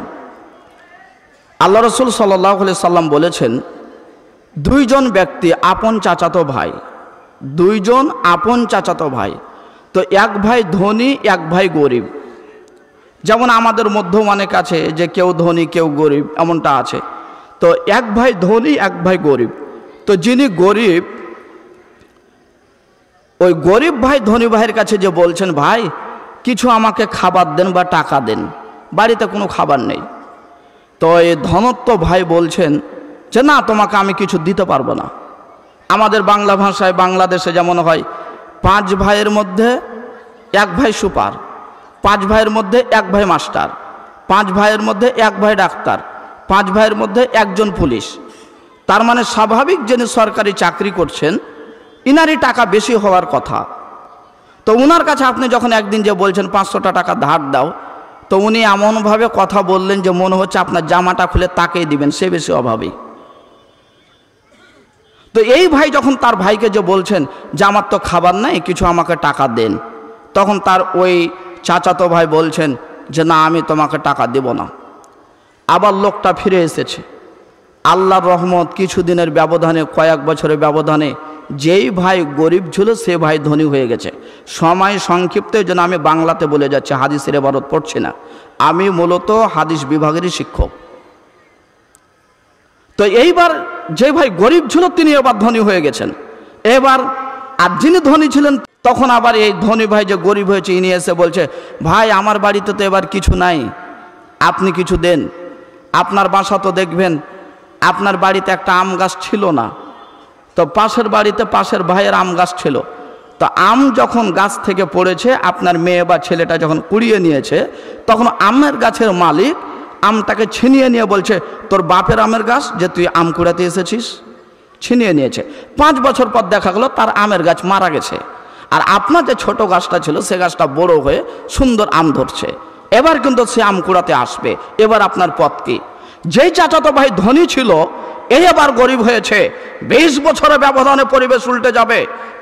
S1: আল্লাহ রসুল সাল্লাল্লাহু আলাইহি সাল্লাম বলেছেন, দুইজন ব্যক্তি আপন চাচাতো ভাই, দুইজন আপন চাচাতো ভাই, তো এক ভাই ধনী এক ভাই গরিব। যেমন আমাদের মধ্যেও অনেক আছে যে কেউ ধনী কেউ গরিব, এমনটা আছে। তো এক ভাই ধনী এক ভাই গরিব। তো যিনি গরিব, ওই গরিব ভাই ধনী ভাইয়ের কাছে যে বলছেন, ভাই কিছু আমাকে খাবার দেন বা টাকা দেন, বাড়িতে কোনো খাবার নেই। তো এই ধনত্ব ভাই বলছেন যে না, তোমাকে আমি কিছু দিতে পারবো না। আমাদের বাংলা ভাষায় বাংলাদেশে যেমন হয়, 5 ভাইয়ের মধ্যে এক ভাই সুপার, 5 ভাইয়ের মধ্যে এক ভাই মাস্টার, 5 ভাইয়ের মধ্যে এক ভাই ডাক্তার, 5 ভাইয়ের মধ্যে একজন পুলিশ। তার মানে স্বাভাবিক যিনি সরকারি চাকরি করছেন ইনারই টাকা বেশি হওয়ার কথা। তো উনার কাছে আপনি যখন একদিন যে বলছেন 500টা টাকা ধার দাও, তো উনি এমনভাবে কথা বললেন যে মনে হচ্ছে আপনার জামাটা খুলে তাকেই দিবেন, সে বেশি অভাবী। তো এই ভাই যখন তার ভাইকে যে বলছেন যে আমার তো খাবার নাই, কিছু আমাকে টাকা দেন, তখন তার ওই চাচাতো ভাই বলছেন যে না, আমি তোমাকে টাকা দেব না। আবার লোকটা ফিরে এসেছে। আল্লাহর রহমত, কিছুদিনের ব্যবধানে, কয়েক বছরের ব্যবধানে যেই ভাই গরিব ছিল সে ভাই ধনী হয়ে গেছে। সময় সংক্ষিপ্তের জন্য আমি বাংলাতে বলে যাচ্ছি, হাদিসের ইবারত পড়ছি না। আমি মূলত হাদিস বিভাগেরই শিক্ষক। তো এইবার যে ভাই গরিব ছিল তিনি এবার ধনী হয়ে গেছেন। এবার আর যিনি ধনী ছিলেন তখন আবার এই ধনী ভাই যে গরিব হয়েছে ইনি এসে বলছে, ভাই আমার বাড়িতে তো এবার কিছু নাই, আপনি কিছু দেন। আপনার বাসা তো দেখবেন, আপনার বাড়িতে একটা আম গাছ ছিল না, তো পাশের বাড়িতে পাশের ভাইয়ের আম গাছ ছিল। তো আম যখন গাছ থেকে পড়েছে, আপনার মেয়ে বা ছেলেটা যখন কুড়িয়ে নিয়েছে, তখন আমের গাছের মালিক আমটাকে ছিনিয়ে নিয়ে বলছে, তোর বাপের আমের গাছ যে তুই আম কুড়াতে এসেছিস। ছিনিয়ে নিয়েছে। 5 বছর পর দেখা গেল তার আমের গাছ মারা গেছে, আর আপনার যে ছোট গাছটা ছিল সে গাছটা বড় হয়ে সুন্দর আম ধরছে। এবার কিন্তু সে আম কুড়াতে আসবে। এবার আপনার পথ কি? যেই চাচাতো ভাই ধনী ছিল এই আবার গরিব হয়েছে। 20 বছরের ব্যবধানে পরিবেশ উল্টে যাবে।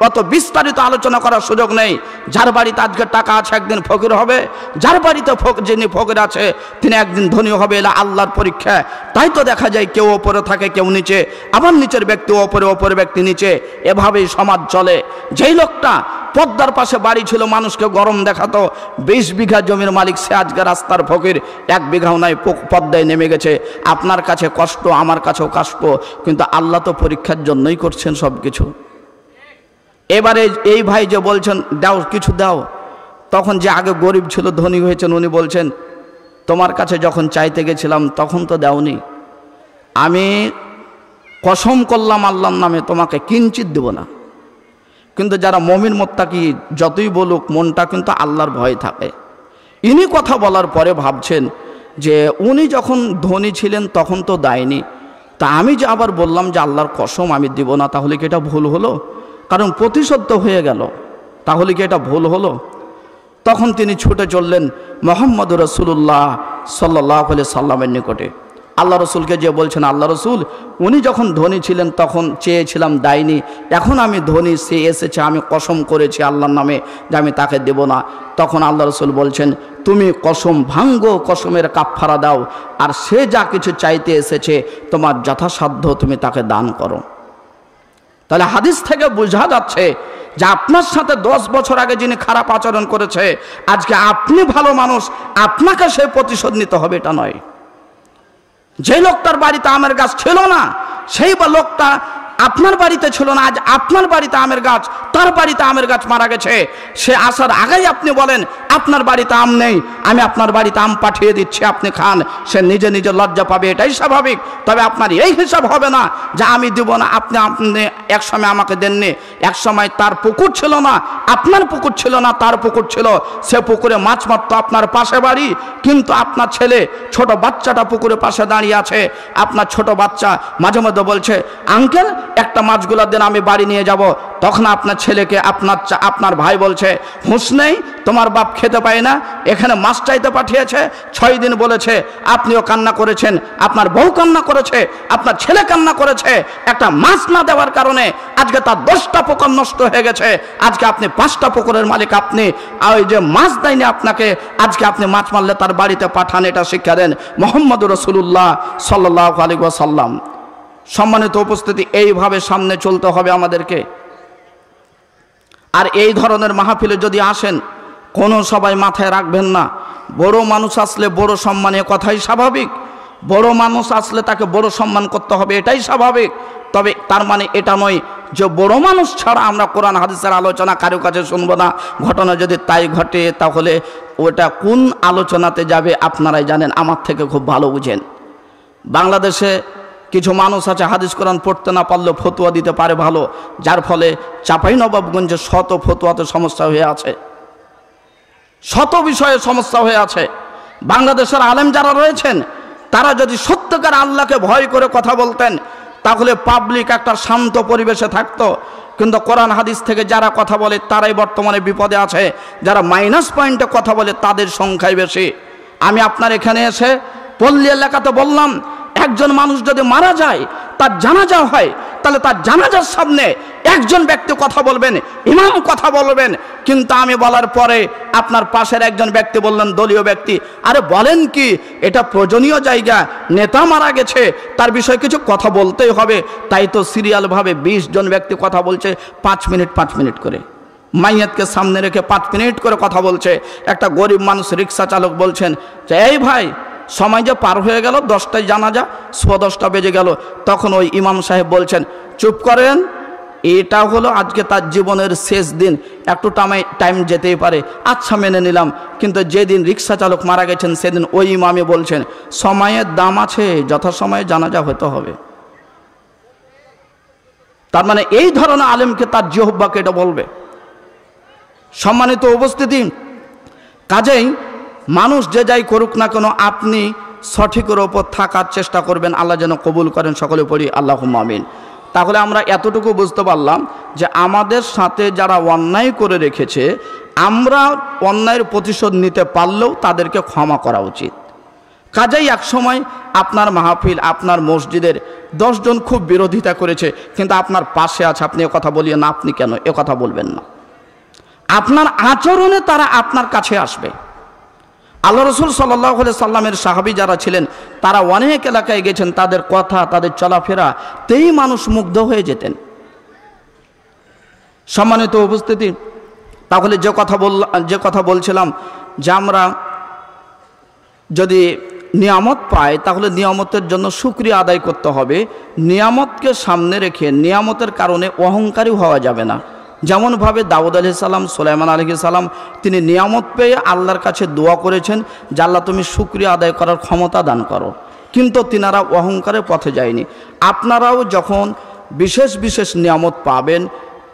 S1: অত বিস্তারিত আলোচনা করার সুযোগ নেই। যার বাড়িতে আজকে টাকা আছে একদিন ফকির হবে, যার বাড়িতে যিনি ফকির আছে তিনি একদিন ধনী হবে। এলা আল্লাহর পরীক্ষা। তাই তো দেখা যায় কেউ ওপরে থাকে কেউ নিচে, আবার নিচের ব্যক্তি ওপরে, ওপরে ব্যক্তি নিচে, এভাবেই সমাজ চলে। যেই লোকটা পদ্মার পাশে বাড়ি ছিল, মানুষকে গরম দেখাতো, 20 বিঘা জমির মালিক, সে আজকে রাস্তার ফকির, 1 বিঘাও নাই, পদ্মায় নেমে গেছে। আপনার কাছে কষ্ট, আমার কাছেও কষ্ট, কিন্তু আল্লাহ তো পরীক্ষার জন্যই করছেন সব কিছু। এবারে এই ভাই যে বলছেন দাও, কিছু দাও, তখন যে আগে গরিব ছিল ধনী হয়েছেন উনি বলছেন, তোমার কাছে যখন চাইতে গেছিলাম তখন তো দাওনি, আমি কসম করলাম আল্লাহর নামে তোমাকে কিঞ্চিত দেব না। কিন্তু যারা মুমিন মুত্তাকি যতই বলুক মনটা কিন্তু আল্লাহর ভয় থাকে। ইনি কথা বলার পরে ভাবছেন যে উনি যখন ধনী ছিলেন তখন তো দেয়নি, তা আমি যে আবার বললাম যে আল্লাহর কসম আমি দিব না, তাহলে কি এটা ভুল হলো? কারণ প্রতিশোধ তো হয়ে গেল, তাহলে কি এটা ভুল হলো? তখন তিনি ছুটে চললেন মুহাম্মদ রাসূলুল্লাহ সাল্লাল্লাহু আলাইহি সাল্লামের নিকটে। আল্লাহ রসুলকে যে বলছেন, আল্লাহ রসুল উনি যখন ধনী ছিলেন তখন চেয়েছিলাম দেয়নি, এখন আমি ধনী, সে এসেছে, আমি কসম করেছি আল্লাহর নামে যে আমি তাকে দেব না। তখন আল্লাহ রসুল বলছেন, তুমি কসম ভাঙ্গো, কসমের কাফফারা দাও, আর সে যা কিছু চাইতে এসেছে তোমার যথাসাধ্য তুমি তাকে দান করো। তাহলে হাদিস থেকে বোঝা যাচ্ছে যে আপনার সাথে 10 বছর আগে যিনি খারাপ আচরণ করেছে, আজকে আপনি ভালো মানুষ, আপনাকে সে প্রতিশোধ নিতে হবে এটা নয়। যে লোকটার বাড়িতে আমের গাছ ছিল না, সেই লোকটা আপনার বাড়িতে ছিল না, আজ আপনার বাড়িতে আমের গাছ, তার বাড়িতে আমের গাছ মারা গেছে, সে আসার আগেই আপনি বলেন আপনার বাড়িতে আম নেই, আমি আপনার বাড়িতে আম পাঠিয়ে দিচ্ছি, আপনি খান, সে নিজে নিজে লজ্জা পাবে, এটাই স্বাভাবিক। তবে আপনার এই হিসাব হবে না যে আমি দিব না, আপনি এক সময় আমাকে দেননি, এক সময় তার পুকুর ছিল না, আপনার পুকুর ছিল না, তার পুকুর ছিল, সে পুকুরে মাছ মারত আপনার পাশে বাড়ি, কিন্তু আপনার ছেলে ছোট বাচ্চাটা পুকুরের পাশে দাঁড়িয়ে আছে, আপনার ছোট বাচ্চা মাঝে মধ্যে বলছে আঙ্কেল একটা মাছগুলা দেন, আমি বাড়ি নিয়ে যাব। তখন আপনার ছেলেকে আপনার ভাই বলছে, হুঁশ নেই, তোমার বাপ খেতে পায় না, এখানে মাছ চাইতে পাঠিয়েছে, 6 দিন বলেছে, আপনিও কান্না করেছেন, আপনার বউ কান্না করেছে, আপনার ছেলে কান্না করেছে, একটা মাছ না দেওয়ার কারণে আজকে তার 10টা পুকুর নষ্ট হয়ে গেছে। আজকে আপনি 5টা পুকুরের মালিক, আপনি ওই যে মাছ দেয়নি আপনাকে, আজকে আপনি মাছ মারলে তার বাড়িতে পাঠান, এটা শিক্ষা দেন মুহাম্মদুর রাসূলুল্লাহ সাল্লাল্লাহু আলাইহি ওয়াসাল্লাম। সম্মানিত উপস্থিতি, এইভাবে সামনে চলতে হবে আমাদেরকে। আর এই ধরনের মাহফিলে যদি আসেন, কোনো সবাই মাথায় রাখবেন না বড় মানুষ আসলে বড় সম্মানের কথাই স্বাভাবিক, বড় মানুষ আসলে তাকে বড় সম্মান করতে হবে, এটাই স্বাভাবিক। তবে তার মানে এটা নয় যে বড় মানুষ ছাড়া আমরা কোরআন হাদিসের আলোচনা কারো কাছে শুনবো না। ঘটনা যদি তাই ঘটে তাহলে ওটা কোন আলোচনাতে যাবে আপনারাই জানেন, আমার থেকে খুব ভালো বুঝেন। বাংলাদেশে কিছু মানুষ আছে হাদিস কোরআন পড়তে না পারলেও ফতোয়া দিতে পারে ভালো, যার ফলে চাঁপাইনবাবগঞ্জে শত ফতোয়াতে সমস্যা হয়ে আছে, শত বিষয়ে সমস্যা হয়ে আছে। বাংলাদেশের আলেম যারা রয়েছেন তারা যদি সত্যকার আল্লাহকে ভয় করে কথা বলতেন তাহলে পাবলিক একটা শান্ত পরিবেশে থাকতো। কিন্তু কোরআন হাদিস থেকে যারা কথা বলে তারাই বর্তমানে বিপদে আছে, যারা মাইনাস পয়েন্টে কথা বলে তাদের সংখ্যাই বেশি। আমি আপনার এখানে এসে পল্লী এলাকাতে বললাম, একজন মানুষ যদি মারা যায়, তার জানাজা হয়, তাহলে তার জানাজার সামনে একজন ব্যক্তি কথা বলবেন, ইমাম কথা বলবেন। কিন্তু আমি বলার পরে আপনার পাশের একজন ব্যক্তি বললেন, দলীয় ব্যক্তি, আরে বলেন কি, এটা প্রয়োজনীয় জায়গা, নেতা মারা গেছে, তার বিষয়ে কিছু কথা বলতেই হবে। তাই তো সিরিয়ালভাবে 20 জন ব্যক্তি কথা বলছে 5 মিনিট করে, মাইয়াতকে সামনে রেখে 5 মিনিট করে কথা বলছে। একটা গরিব মানুষ রিক্সা চালক বলছেন যে, এই ভাই, সময় যে পার হয়ে গেল, 10টায় জানাজা, 10:15 বেজে গেল। তখন ওই ইমাম সাহেব বলছেন, চুপ করেন, এটা হলো আজকে তার জীবনের শেষ দিন, একটু টাইম যেতেই পারে, আচ্ছা মেনে নিলাম। কিন্তু যেদিন রিক্সা চালক মারা গেছেন সেদিন ওই ইমামে বলছেন, সময়ের দাম আছে, যথাসময়ে জানাজা হতে হবে। তার মানে এই ধরনের আলেমকে তার জিহ্বাকে এটা বলবে। সম্মানিত উপস্থিতি, কাজেই মানুষ যে যাই করুক না কেন, আপনি সঠিকের ওপর থাকার চেষ্টা করবেন, আল্লাহ যেন কবুল করেন। সকলে পড়ি আল্লাহুম্মা আমিন। তাহলে আমরা এতটুকু বুঝতে পারলাম যে আমাদের সাথে যারা অন্যায় করে রেখেছে, আমরা অন্যায়ের প্রতিশোধ নিতে পারলেও তাদেরকে ক্ষমা করা উচিত। কাজেই একসময় আপনার মাহফিল, আপনার মসজিদের 10 জন খুব বিরোধিতা করেছে, কিন্তু আপনার পাশে আছে, আপনি কথা বলিয়ে না, আপনি কেন কথা বলবেন না? আপনার আচরণে তারা আপনার কাছে আসবে। আল্লাহ রসুল সাল্লাল্লাহু আলাইহি সাল্লামের সাহাবী যারা ছিলেন তারা অনেক এলাকায় গেছেন, তাদের কথা, তাদের চলাফেরাতেই মানুষ মুগ্ধ হয়ে যেতেন। সম্মানিত উপস্থিতি, তাহলে যে কথা বলছিলাম যে আমরা যদি নিয়ামত পাই তাহলে নিয়ামতের জন্য শুকরিয়া আদায় করতে হবে। নিয়ামতকে সামনে রেখে নিয়ামতের কারণে অহংকারী হওয়া যাবে না। যেমনভাবে দাউদ আলাইহিস সালাম, সুলাইমান আলাইহিস সালাম, তিনি নিয়ামত পেয়ে আল্লাহর কাছে দোয়া করেছেন যে আল্লাহ তুমি শুকরিয়া আদায় করার ক্ষমতা দান করো, কিন্তু তিনারা অহংকারের পথে যায়নি। আপনারাও যখন বিশেষ বিশেষ নিয়ামত পাবেন,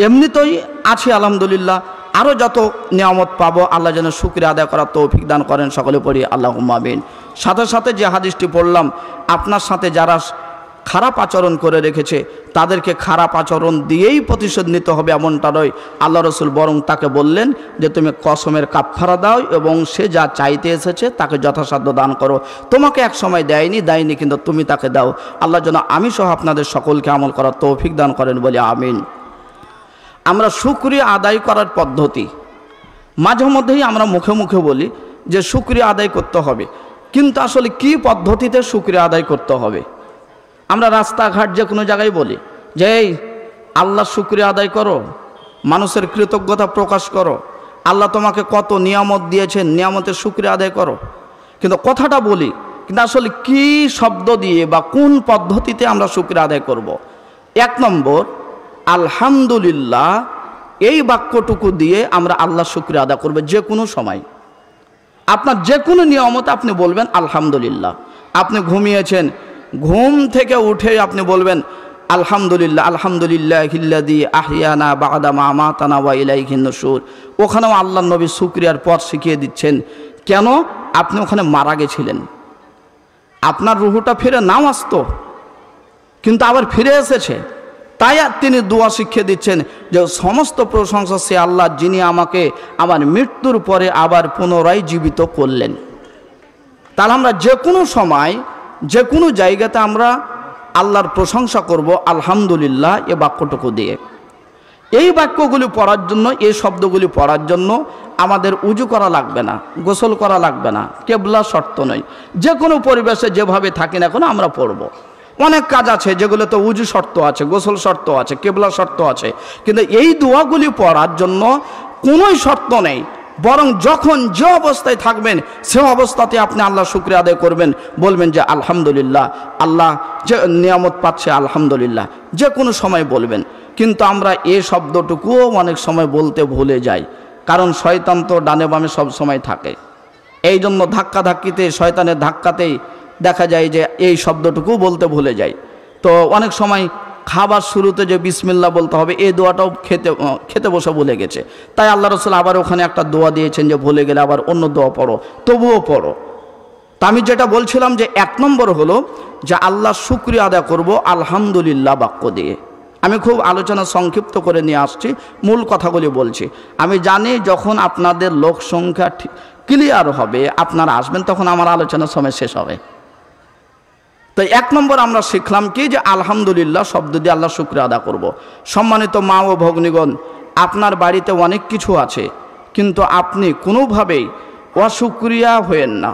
S1: এমনিতেই আছি আলহামদুলিল্লাহ, আরও যত নিয়ামত পাবো আল্লাহ যেন শুকরিয়া আদায় করার তৌফিক দান করেন। সকলে পড়ি আল্লাহুম্মা আমিন। সাথে সাথে যে হাদিসটি পড়লাম, আপনার সাথে যারা খারাপ আচরণ করে রেখেছে তাদেরকে খারাপ আচরণ দিয়েই প্রতিশোধ নিতে হবে এমনটা নয়। আল্লাহ রসুল বরং তাকে বললেন যে তুমি কসমের কাফারা দাও এবং সে যা চাইতে এসেছে তাকে যথাসাধ্য দান করো। তোমাকে এক সময় দেয়নি, কিন্তু তুমি তাকে দাও। আল্লাহ যেন আমি সহ আপনাদের সকলকে আমল করার তৌফিক দান করেন বলে আমিন। আমরা শুকরিয়া আদায় করার পদ্ধতি মাঝে মধ্যেই আমরা মুখে মুখে বলি যে শুকরিয়া আদায় করতে হবে, কিন্তু আসলে কি পদ্ধতিতে শুকরিয়া আদায় করতে হবে? আমরা রাস্তাঘাট যে কোনো জায়গায় বলি যে এই আল্লাহ শুকরিয়া আদায় করো, মানুষের কৃতজ্ঞতা প্রকাশ করো, আল্লাহ তোমাকে কত নিয়ামত দিয়েছেন, নিয়ামতের শুকরিয়া আদায় করো। কিন্তু কথাটা বলি, কিন্তু আসলে কি শব্দ দিয়ে বা কোন পদ্ধতিতে আমরা শুকরিয়া আদায় করব? 1 নম্বর, আলহামদুলিল্লাহ, এই বাক্যটুকু দিয়ে আমরা আল্লাহ শুকরিয়া আদায় করব। যে কোনো সময় আপনার যে কোনো নিয়ামত আপনি বলবেন আলহামদুলিল্লাহ। আপনি ঘুমিয়েছেন, ঘুম থেকে উঠে আপনি বলবেন আলহামদুলিল্লাহ, আলহামদুলিল্লাহিল্লাযী আহইয়ানা বা'দা মা আমাতানা ওয়া ইলাইহিন নুশুর। ওখানেও আল্লাহর নবী শুকরিয়ার পথ শিখিয়ে দিচ্ছেন। কেন? আপনি ওখানে মারা গেছিলেন, আপনার রুহুটা ফিরে নাও আসতো, কিন্তু আবার ফিরে এসেছে। তাই তিনি দোয়া শিখিয়ে দিচ্ছেন যে সমস্ত প্রশংসা সে আল্লাহ, যিনি আমাকে আমার মৃত্যুর পরে আবার পুনরায় জীবিত করলেন। তাহলে আমরা যে কোনো সময় যে কোনো জায়গাতে আমরা আল্লাহর প্রশংসা করব আলহামদুলিল্লাহ এ বাক্যটুকু দিয়ে। এই বাক্যগুলি পড়ার জন্য, এই শব্দগুলি পড়ার জন্য আমাদের উজু করা লাগবে না, গোসল করা লাগবে না, কেবলা শর্ত নয়। যে কোনো পরিবেশে যেভাবে থাকি না কেন আমরা পড়ব। অনেক কাজ আছে যেগুলোতে উজু শর্ত আছে, গোসল শর্ত আছে, কেবলা শর্ত আছে, কিন্তু এই দোয়াগুলি পড়ার জন্য কোনোই শর্ত নেই। বরং যখন যে অবস্থায় থাকবেন সে অবস্থাতে আপনি আল্লাহ শুকরিয়া আদায় করবেন, বলবেন যে আলহামদুলিল্লাহ, আল্লাহ যে নিয়ামত পাচ্ছে আলহামদুলিল্লাহ, যে কোনো সময় বলবেন। কিন্তু আমরা এই শব্দটুকুও অনেক সময় বলতে ভুলে যাই, কারণ শয়তান তো ডানে বামে সব সময় থাকে। এই জন্য ধাক্কাধাক্কিতে, শয়তানের ধাক্কাতেই দেখা যায় যে এই শব্দটুকু বলতে ভুলে যাই। তো অনেক সময় খাবার শুরুতে যে বিসমিল্লাহ বলতে হবে, এই দোয়াটাও খেতে বসে ভুলে গেছে। তাই আল্লাহ রসুল আবার ওখানে একটা দোয়া দিয়েছেন যে ভুলে গেলে আবার অন্য দোয়া পড়ো, তবুও পড়ো। তা আমি যেটা বলছিলাম যে 1 নম্বর হলো যে আল্লাহ শুকরিয়া আদায় করব আলহামদুলিল্লাহ বাক্য দিয়ে। আমি খুব আলোচনা সংক্ষিপ্ত করে নিয়ে আসছি, মূল কথাগুলি বলছি। আমি জানি যখন আপনাদের লোক সংখ্যা ক্লিয়ার হবে, আপনারা আসবেন, তখন আমার আলোচনার সময় শেষ হবে। তো 1 নম্বর আমরা শিখলাম কি, যে আলহামদুলিল্লাহ শব্দ দিয়ে আল্লাহ শুকরিয়া আদা করব। সম্মানিত মা ও ভগ্নীগণ, আপনার বাড়িতে অনেক কিছু আছে, কিন্তু আপনি কোনোভাবেই অশুকরিয়া হয়েন না।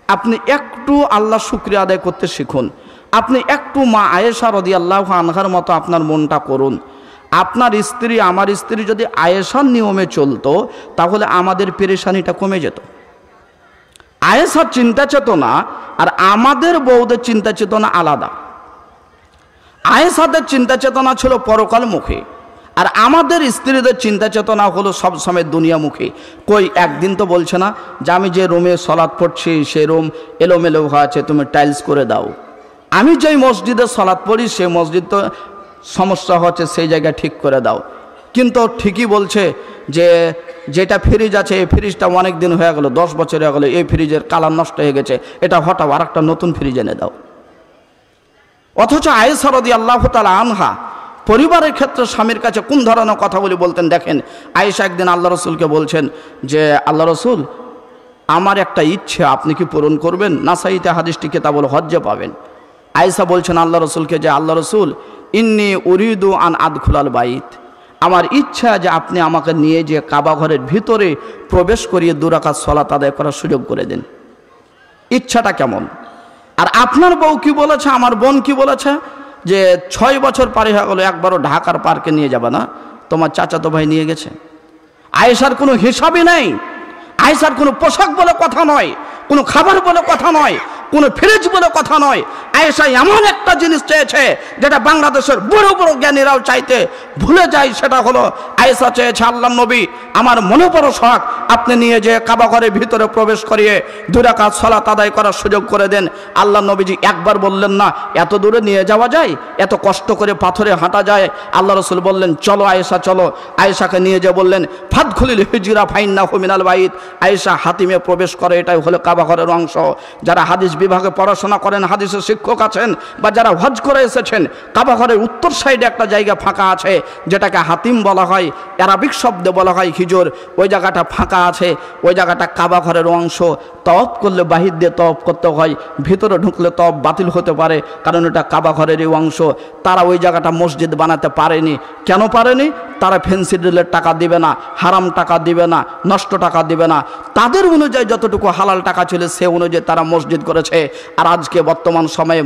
S1: আপনি একটু আল্লাহ শুকরিয়া আদায় করতে শিখুন। আপনি একটু মা আয়েশা রাদিয়াল্লাহু আনহার মতো আপনার মনটা করুন। আপনার স্ত্রী, আমার স্ত্রী যদি আয়েশার নিয়মে চলতো তাহলে আমাদের পেরেশানিটা কমে যেত। আয়েশার চিন্তা চেতনা আর আমাদের বউদের চিন্তা চেতনা আলাদা। আয়েশাদের চিন্তা চেতনা ছিল পরকালমুখী, আর আমাদের স্ত্রীদের চিন্তা চেতনা হলো সবসময় দুনিয়ামুখী। কই একদিন তো বলছে না যে আমি যে রুমে সলাৎ পড়ছি সেই রুম এলোমেলো হয়ে আছে, তুমি টাইলস করে দাও। আমি যেই মসজিদে সলাৎ পড়ি সেই মসজিদ তো সমস্যা হচ্ছে, সেই জায়গা ঠিক করে দাও। কিন্তু ঠিকই বলছে যে যেটা ফ্রিজ আছে, এই ফ্রিজটা অনেক দিন হয়ে গেল, 10 বছর হয়ে গেল, এই ফ্রিজের কালার নষ্ট হয়ে গেছে, এটা হঠাৎ আর একটা নতুন ফ্রিজ এনে দাও। অথচ আয়েশা রাদিয়াল্লাহু তাআলা আনহা পরিবারের ক্ষেত্রে স্বামীর কাছে কোন ধরনের কথাগুলি বলতেন দেখেন। আয়েশা একদিন আল্লাহ রসুলকে বলছেন যে আল্লাহ রসুল, আমার একটা ইচ্ছে আপনি কি পূরণ করবেন? নাসাইতে হাদিসটি কিতাবুল হজ্জে পাবেন। আয়েশা বলছেন আল্লাহ রসুলকে যে আল্লাহ রসুল, ইন্নী উরিদু আন আদখুলাল বাইত, আমার ইচ্ছা যে আপনি আমাকে নিয়ে যে কাবা ঘরের ভিতরে প্রবেশ করিয়ে 2 রাকাত সালাত আদায় করার সুযোগ করে দেন। ইচ্ছাটা কেমন? আর আপনার বউ কি বলেছে, আমার বোন কি বলেছে যে 6 বছর পারে হয়ে গেল, একবারও ঢাকার পার্কে নিয়ে যাবে না, তোমার চাচাতো ভাই নিয়ে গেছে। আয়েশার কোনো হিসাবই নেই, আয়েশার কোনো পোশাক বলে কথা নয়, কোনো খাবার বলে কথা নয়, কোনো ফ্রিজ বলে কথা নয়। আয়েশা এমন একটা জিনিস চেয়েছে যেটা বাংলাদেশের বড় বড় জ্ঞানীরাও চাইতে ভুলে যায়, সেটা হলো আয়েশা চেয়েছে আল্লাহর নবী, আমার মনে বড় শখ, আপনি নিয়ে যে কাবা ঘরের ভিতরে প্রবেশ করিয়ে 2 রাকাত সালাত আদায় করার সুযোগ করে দেন। আল্লাহর নবীজি একবার বললেন না, এত দূরে নিয়ে যাওয়া যায়, এত কষ্ট করে পাথরে হাঁটা যায়। আল্লাহ রসুল বললেন চলো আয়েশা চলো। আয়েশাকে নিয়ে যে বললেন ফাদখুলিল হিজরা ফাইন্নাহু মিনাল বাইত, আয়েশা হাতিমে প্রবেশ করে, এটাই হলো কাবা ঘরের অংশ। যারা হাদিস বিভাগে পড়াশোনা করেন, হাদিসের শিক্ষক আছেন, বা যারা হজ করে এসেছেন, কাবা ঘরের উত্তর সাইডে একটা জায়গা ফাঁকা আছে যেটাকে হাতিম বলা হয়, আরবিক শব্দে বলা হয় হিজর। ওই জায়গাটা ফাঁকা আছে, ওই জায়গাটা কাবা ঘরের অংশ। তওয়াফ করলে বাহির দিয়ে তওয়াফ করতে হয়, ভিতরে ঢুকলে তওয়াফ বাতিল হতে পারে, কারণ এটা কাবা ঘরেরই অংশ। তারা ওই জায়গাটা মসজিদ বানাতে পারেনি। কেন পারেনি? তারা ফেন্সি ডিলের টাকা দিবে না, হারাম টাকা দিবে না, নষ্ট টাকা দিবে না। তাদের অনুযায়ী যতটুকু হালাল টাকা ছিল সে অনুযায়ী তারা মসজিদ করেছে। আর আজকে বর্তমান সময়ে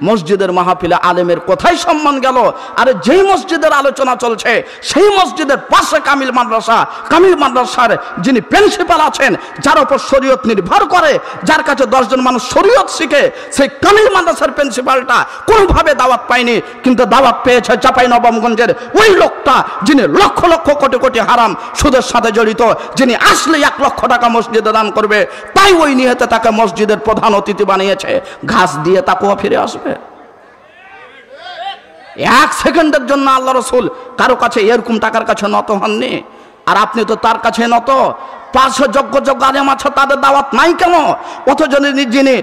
S1: মসজিদের মাহফিলে আলেমের কোথায় সম্মান গেল? আরে যেই মসজিদের আলোচনা চলছে সেই মসজিদের পাশে কামিল মাদ্রাসার যিনি প্রিন্সিপাল আছেন, যার উপর শরীয়ত নির্ভর করে, যার কাছে 10 জন মানুষ শরীয়ত শিখে, সেই কামিল মাদ্রাসার প্রিন্সিপালটা কোনোভাবে দাওয়াত পায়নি, কিন্তু দাওয়াত পেয়েছে চাঁপাইনবাবগঞ্জের ওই লোকটা যিনি লক্ষ লক্ষ কোটি কোটি হারাম সুদের সাথে জড়িত, যিনি আসলে 1 লক্ষ টাকা মসজিদে দান করবে, তাই ওই নিয়তে তাকে মসজিদের প্রধান অতিথি বানিয়েছে। ঘাস দিয়ে তাকুয়া ফিরে আসবে। 1 সেকেন্ডের জন্য আল্লাহ রসুল কারো কাছে এরকম টাকার কাছে নত হননি। আর আপনি তো তার কাছে নত। 500 যোগ্য আলেম আছে, তাদের দাওয়াত নাই কেন? অথচ যিনি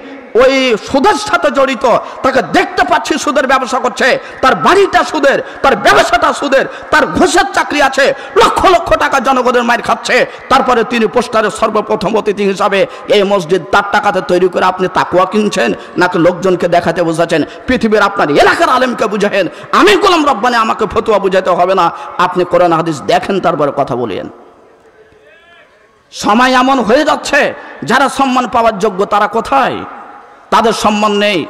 S1: ওই সুদের সাথে জড়িত, তাকে দেখতে পাচ্ছি সুদের ব্যবসা করছে, তার বাড়িটা সুদের, তার ব্যবসাটা সুদের, তার ঘুষের চাকরি আছে, লক্ষ লক্ষ টাকা জনগণের মাইর খাচ্ছে, তারপরে তিনি পোস্টারের সর্বপ্রথম অতিথি হিসাবে এই মসজিদ তার টাকাতে তৈরি করে আপনি তাকুয়া কিনছেন নাকি লোকজনকে দেখাতে বোঝাচ্ছেন? পৃথিবীর আপনার এলাকার আলেমকে বুঝাবেন, আমি গোলাম রব্বানী আমাকে ফতোয়া বুঝাতে হবে না, আপনি কোরআন হাদিস দেখেন তারপরে কথা বলেন। সময় এমন হয়ে যাচ্ছে, যারা সম্মান পাওয়ার যোগ্য তারা কোথায়? তাদের সম্মান নেই।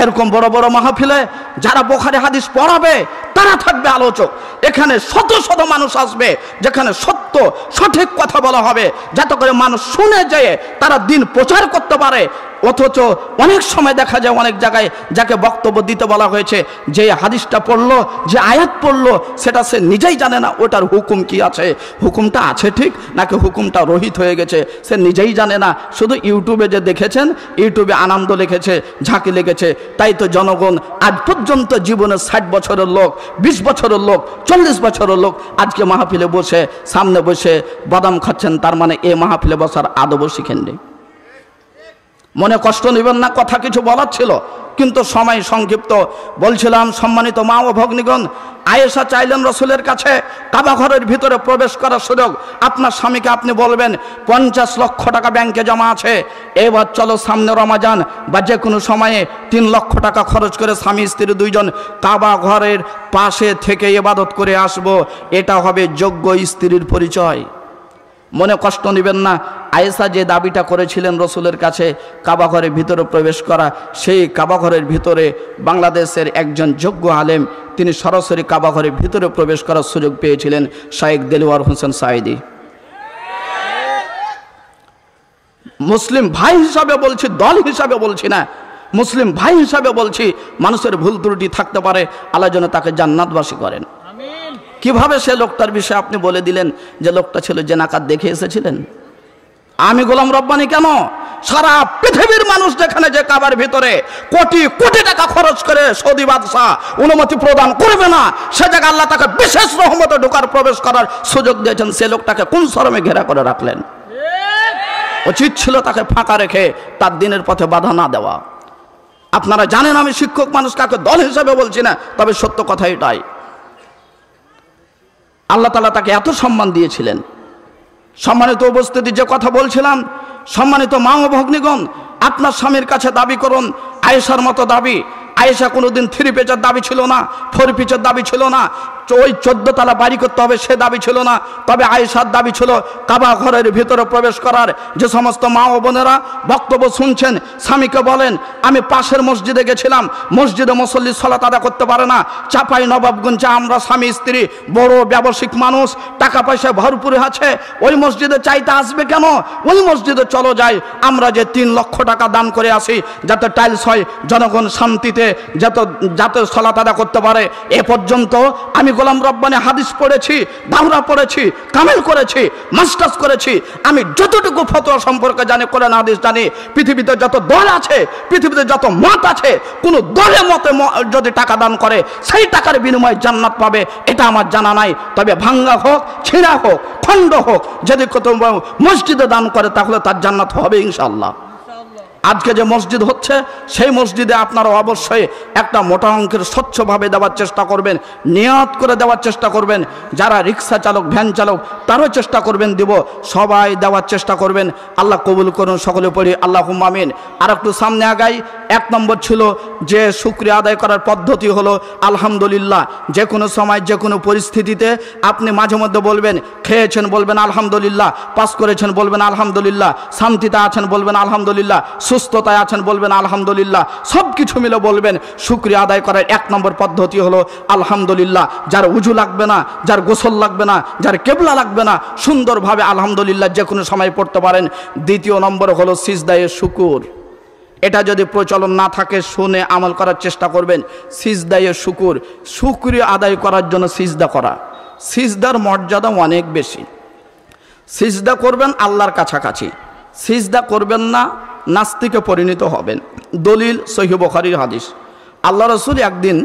S1: এরকম বড় বড় মাহফিলে যারা বুখারী হাদিস পড়াবে তারা থাকবে আলোচক। এখানে শত শত মানুষ আসবে, যেখানে সত্য সঠিক কথা বলা হবে, যাতে করে মানুষ শুনে যেয়ে তারা দিন প্রচার করতে পারে। অথচ অনেক সময় দেখা যায় অনেক জায়গায় যাকে বক্তব্য দিতে বলা হয়েছে, যে হাদিসটা পড়লো, যে আয়াত পড়লো, সেটা সে নিজেই জানে না ওটার হুকুম কি আছে, হুকুমটা আছে ঠিক নাকি হুকুমটা রহিত হয়ে গেছে সে নিজেই জানে না। শুধু ইউটিউবে যে দেখেছেন, ইউটিউবে আনন্দ লিখেছে, ঝাঁকি লেগেছে, তাই তো জনগণ আজ পর্যন্ত জীবনে 60 বছরের লোক, 20 বছরের লোক, 40 বছরের লোক আজকে মাহফিলে বসে সামনে বসে বাদাম খাচ্ছেন। তার মানে এ মাহফিলে বসার আদবও শিখেননি। মনে কষ্ট নেবেন না, কথা কিছু বলার ছিল কিন্তু সময় সংক্ষিপ্ত। বলছিলাম সম্মানিত মা ও ভগ্নীগণ, আয়েশা চাইলেন রসুলের কাছে কাবা ঘরের ভিতরে প্রবেশ করার সুযোগ। আপনার স্বামীকে আপনি বলবেন 50 লক্ষ টাকা ব্যাংকে জমা আছে, এবার চলো সামনে রমাজান বা যে কোনো সময়ে 3 লক্ষ টাকা খরচ করে স্বামী স্ত্রী দুইজন কাবা ঘরের পাশে থেকে ইবাদত করে আসব, এটা হবে যোগ্য স্ত্রীর পরিচয়। মনে কষ্ট নেবেন না, আয়েশা যে দাবিটা করেছিলেন রসুলের কাছে কাবা ঘরের ভিতরে প্রবেশ করা, সেই কাবা ঘরের ভিতরে বাংলাদেশের একজন যোগ্য আলেম তিনি সরাসরি কাবা ঘরের ভিতরে প্রবেশ করার সুযোগ পেয়েছিলেন, শাইখ দেলোয়ার হোসেন সাঈদী। মুসলিম ভাই হিসাবে বলছি, দল হিসাবে বলছি না, মুসলিম ভাই হিসাবে বলছি। মানুষের ভুল ত্রুটি থাকতে পারে, আল্লাহ যেন তাকে জান্নাতবাসী করেন। কিভাবে সে লোকটার বিষয়ে আপনি বলে দিলেন যে লোকটা ছিল জেনাকাত দেখে এসেছিলেন? আমি গোলাম রব্বানী কেন, সারা পৃথিবীর মানুষ যেখানে যে কাবার ভিতরে কোটি কোটি টাকা খরচ করে সৌদি বাদশাহ অনুমতি প্রদান করবে না, সে জায়গায় আল্লাহ তাকে বিশেষ রহমতে ঢোকার প্রবেশ করার সুযোগ দিয়েছেন। সে লোকটাকে কোন শরমে ঘেরা করে রাখলেন? উচিত ছিল তাকে ফাঁকা রেখে তার দিনের পথে বাধা না দেওয়া। আপনারা জানেন আমি শিক্ষক মানুষ, কাকে দল হিসেবে বলছি না, তবে সত্য কথা এটাই। আল্লাহ তাআলা তাকে এত সম্মান দিয়েছিলেন। সম্মানিত উপস্থিতি, যে কথা বলছিলাম, সম্মানিত মা ও ভগ্নীগণ, আপনার স্বামীর কাছে দাবি করুন আয়েশার মতো দাবি। আয়েশা কোনোদিন 3 পেজের দাবি ছিল না, 4 পেজের দাবি ছিল না, ওই 14 তলা বাড়ি করতে হবে সে দাবি ছিল না। তবে আয়েশার দাবি ছিল কাবা ঘরের ভিতরে প্রবেশ করার। যে সমস্ত মা ও বোনেরা বক্তব্য শুনছেন, স্বামীকে বলেন আমি পাশের মসজিদে গেছিলাম, মসজিদে মুসল্লি সালাত আদা করতে পারে না, চাপাই নবাবগঞ্জে আমরা স্বামী স্ত্রী বড় ব্যবসায়িক মানুষ, টাকা পয়সা ভরপুর আছে, ওই মসজিদে চাইতে আসবে কেন? ওই মসজিদে চলো যাই, আমরা যে 3 লক্ষ টাকা দান করে আসি যাতে টাইলস হয়, জনগণ শান্তিতে যাতে সালাত আদা করতে পারে। এ পর্যন্ত আমি গোলাম রব্বানী হাদিস পড়েছি, দাওরা পড়েছি, কামেল করেছি, মাস্টার্স করেছি। আমি যতটুকু ফতোয়া সম্পর্কে জানি, কোরআন হাদিস জানি। পৃথিবীতে যত দল আছে, পৃথিবীতে যত মত আছে, কোন দলের মতে যদি টাকা দান করে সেই টাকার বিনিময়ে জান্নাত পাবে এটা আমার জানা নাই। তবে ভাঙ্গা হোক, ছিঁড়া হোক, খণ্ড হোক, যদি কত মসজিদে দান করে তাহলে তার জান্নাত হবে ইনশাআল্লাহ। আজকে যে মসজিদ হচ্ছে সেই মসজিদে আপনারা অবশ্যই একটা মোটা অঙ্কের স্বচ্ছভাবে দেওয়ার চেষ্টা করবেন, নিয়ত করে দেওয়ার চেষ্টা করবেন। যারা রিক্সা চালক, ভ্যান চালক, তারও চেষ্টা করবেন দিব, সবাই দেওয়ার চেষ্টা করবেন। আল্লাহ কবুল করুন, সকলে পড়ি আল্লাহুম্মা আমিন। আর একটু সামনে আগাই। 1 নম্বর ছিল যে শুকরিয়া আদায় করার পদ্ধতি হলো আলহামদুলিল্লাহ। যে কোনো সময় যে কোনো পরিস্থিতিতে আপনি মাঝে মধ্যে বলবেন, খেয়েছেন বলবেন আলহামদুলিল্লাহ, পাস করেছেন বলবেন আলহামদুলিল্লাহ, শান্তিতে আছেন বলবেন আলহামদুলিল্লাহ, সুস্থতায় আছেন বলবেন আলহামদুলিল্লাহ, সব কিছু মিলে বলবেন। শুকরিয়া আদায় করার 1 নম্বর পদ্ধতি হলো আলহামদুলিল্লাহ। যার উজু লাগবে না, যার গোসল লাগবে না, যার কেবলা লাগবে না, সুন্দরভাবে আলহামদুলিল্লাহ যে কোনো সময় পড়তে পারেন। 2 নম্বর হলো সিজদায়ে শুকুর। এটা যদি প্রচলন না থাকে শুনে আমল করার চেষ্টা করবেন। সিজদায়ে শুকুর, শুকরিয়া আদায় করার জন্য সিজদা করা। সিজদার মর্যাদা অনেক বেশি। সিজদা করবেন আল্লাহর কাছাকাছি, সিজদা করবেন না নাস্তিকে পরিণত হবেন। দলিল সহিহ বুখারীর হাদিস। আল্লাহ রাসূল একদিন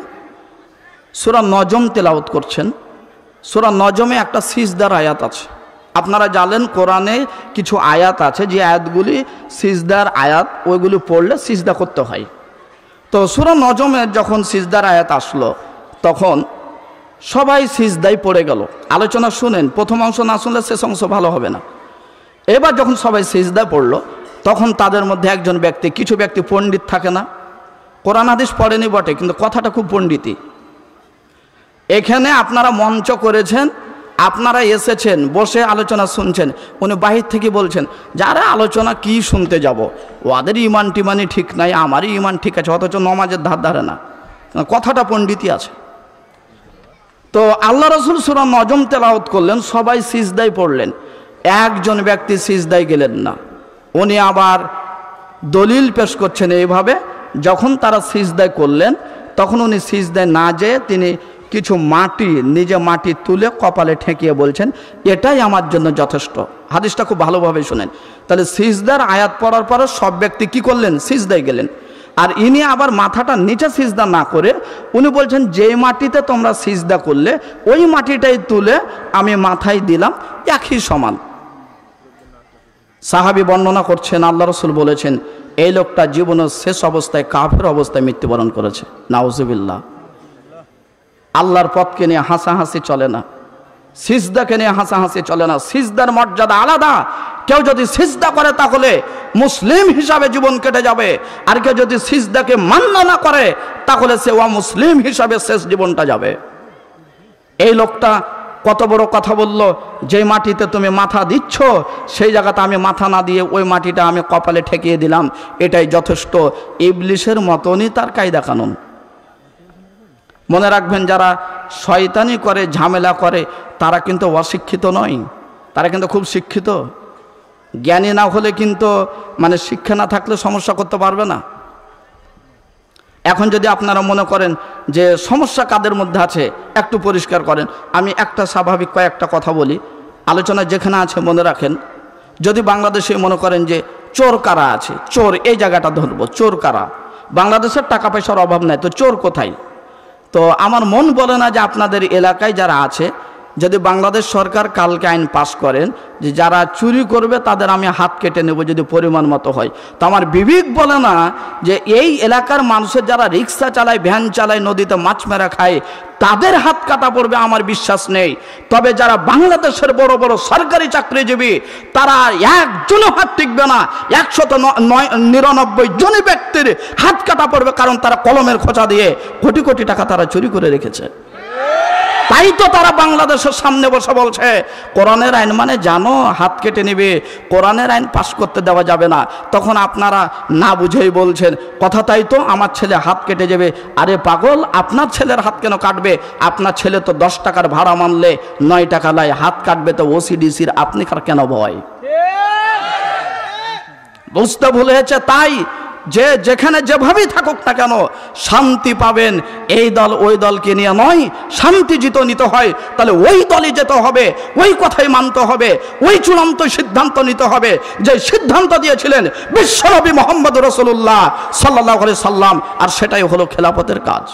S1: সূরা নজম তেলাওয়াত করছেন। সূরা নজমে একটা সিজদার আয়াত আছে। আপনারা জানেন কোরআনে কিছু আয়াত আছে যে আয়াতগুলি সিজদার আয়াত, ওইগুলি পড়লে সিজদা করতে হয়। তো সূরা নজমের যখন সিজদার আয়াত আসলো তখন সবাই সিজদায় পড়ে গেল। আলোচনা শুনেন, প্রথম অংশ না শুনলে শেষ অংশ ভালো হবে না। এবার যখন সবাই সিজদায় পড়লো তখন তাদের মধ্যে একজন ব্যক্তি, কিছু ব্যক্তি পণ্ডিত থাকে না, কোরআন হাদিস পড়েনি বটে কিন্তু কথাটা খুব পণ্ডিতি। এখানে আপনারা মঞ্চ করেছেন, আপনারা এসেছেন, বসে আলোচনা শুনছেন, উনি বাহির থেকে বলছেন যারা আলোচনা কি শুনতে যাব, ওদের ইমান টিমানি ঠিক নাই, আমারই ইমান ঠিক আছে, অথচ নমাজের ধার ধারে না, কথাটা পণ্ডিতি আছে। তো আল্লাহ রাসূল সূরা নজম তেলাওয়াত করলেন, সবাই সিজদায় পড়লেন, একজন ব্যক্তি সিজদায় গেলেন না। উনি আবার দলিল পেশ করছেন এইভাবে, যখন তারা সিজদায় করলেন তখন উনি সিজদায় না যেয়ে তিনি কিছু মাটি, নিজে মাটি তুলে কপালে ঠেকিয়ে বলছেন এটাই আমার জন্য যথেষ্ট। হাদিসটা খুব ভালোভাবে শুনেন। তাহলে সিজদার আয়াত পড়ার পরে সব ব্যক্তি কি করলেন? সিজদায় গেলেন। আর ইনি আবার মাথাটা নিচে সিজদা না করে উনি বলছেন যে মাটিতে তোমরা সিজদা করলে ওই মাটিটাই তুলে আমি মাথায় দিলাম, একই সমান। সাহাবী বর্ণনা করছেন আল্লাহ রাসূল বলেছেন এই লোকটা জীবনের শেষ অবস্থায় কাফের অবস্থায় মৃত্যুবরণ করেছে। নাউজুবিল্লাহ। আল্লাহর পথকে নিয়ে হাসাহাসি চলে না, সিজদাকে নিয়ে হাসাহাসি চলে না। সিজদার মর্যাদা আলাদা। কেউ যদি সিজদা করে তাহলে মুসলিম হিসাবে জীবন কেটে যাবে, আর কেউ যদি সিজদাকে মান্য না করে তাহলে সে অমুসলিম হিসাবে শেষ জীবনটা যাবে। এই লোকটা কত বড় কথা বলল, যে মাটিতে তুমি মাথা দিচ্ছ সেই জায়গাতে আমি মাথা না দিয়ে ওই মাটিটা আমি কপালে ঠেকিয়ে দিলাম, এটাই যথেষ্ট। ইবলিসের মতনই তার কায়দা কানুন। মনে রাখবেন, যারা শয়তানি করে, ঝামেলা করে, তারা কিন্তু অশিক্ষিত নয়, তারা কিন্তু খুব শিক্ষিত। জ্ঞানী না হলে কিন্তু মানে শিক্ষা না থাকলে সমস্যা করতে পারবে না। এখন যদি আপনারা মনে করেন যে সমস্যা কাদের মধ্যে আছে একটু পরিষ্কার করেন, আমি একটা স্বাভাবিক কয়েকটা কথা বলি, আলোচনা যেখানে আছে মনে রাখেন। যদি বাংলাদেশে মনে করেন যে চোর কারা আছে, চোর এই জায়গাটা ধরবো, চোর কারা? বাংলাদেশের টাকা পয়সার অভাব নাই, তো চোর কোথায়? তো আমার মন বলে না যে আপনাদের এলাকায় যারা আছে, যদি বাংলাদেশ সরকার কালকে আইন পাস করেন যে যারা চুরি করবে তাদের আমি হাত কেটে নেব যদি পরিমাণ মতো হয়, তো আমার বিবেক বলে না যে এই এলাকার মানুষের যারা রিক্সা চালায়, ভ্যান চালায়, নদীতে মাছ মেরা খায়, তাদের হাত কাটা পড়বে, আমার বিশ্বাস নেই। তবে যারা বাংলাদেশের বড় বড় সরকারি চাকরিজীবী, তারা একজনও হাত টিকবে না, 199 জন ব্যক্তির হাত কাটা পড়বে, কারণ তারা কলমের খোঁচা দিয়ে কোটি কোটি টাকা তারা চুরি করে রেখেছে। তাই তো তারা বাংলাদেশের সামনে বসে বলছে কোরআনের আইন মানে জানো, হাত কেটে নেবে, কোরআনের আইন পাশ করতে দেওয়া যাবে না। তখন আপনারা না বুঝেই বলছেন কথা, তাই তো আমার ছেলে হাত কেটে যাবে। আরে পাগল, আপনার ছেলের হাত কেন কাটবে? আপনার ছেলে তো 10 টাকার ভাড়া মানলে 9 টাকা লাই, হাত কাটবে তো ওসিডিসির, আপনি কেন ভয়? বুঝতে ভুল হয়েছে। তাই যে যেখানে যেভাবেই থাকুক না কেন শান্তি পাবেন এই দল ওই দলকে নিয়ে নয়, শান্তি জিত নিতে হয় তাহলে ওই দলই যেতে হবে, ওই কথাই মানতে হবে, ওই চূড়ান্ত সিদ্ধান্ত নিতে হবে যে সিদ্ধান্ত দিয়েছিলেন বিশ্বনবী মুহাম্মদ রাসূলুল্লাহ সাল্লাল্লাহু আলাইহি সাল্লাম, আর সেটাই হলো খেলাফতের কাজ।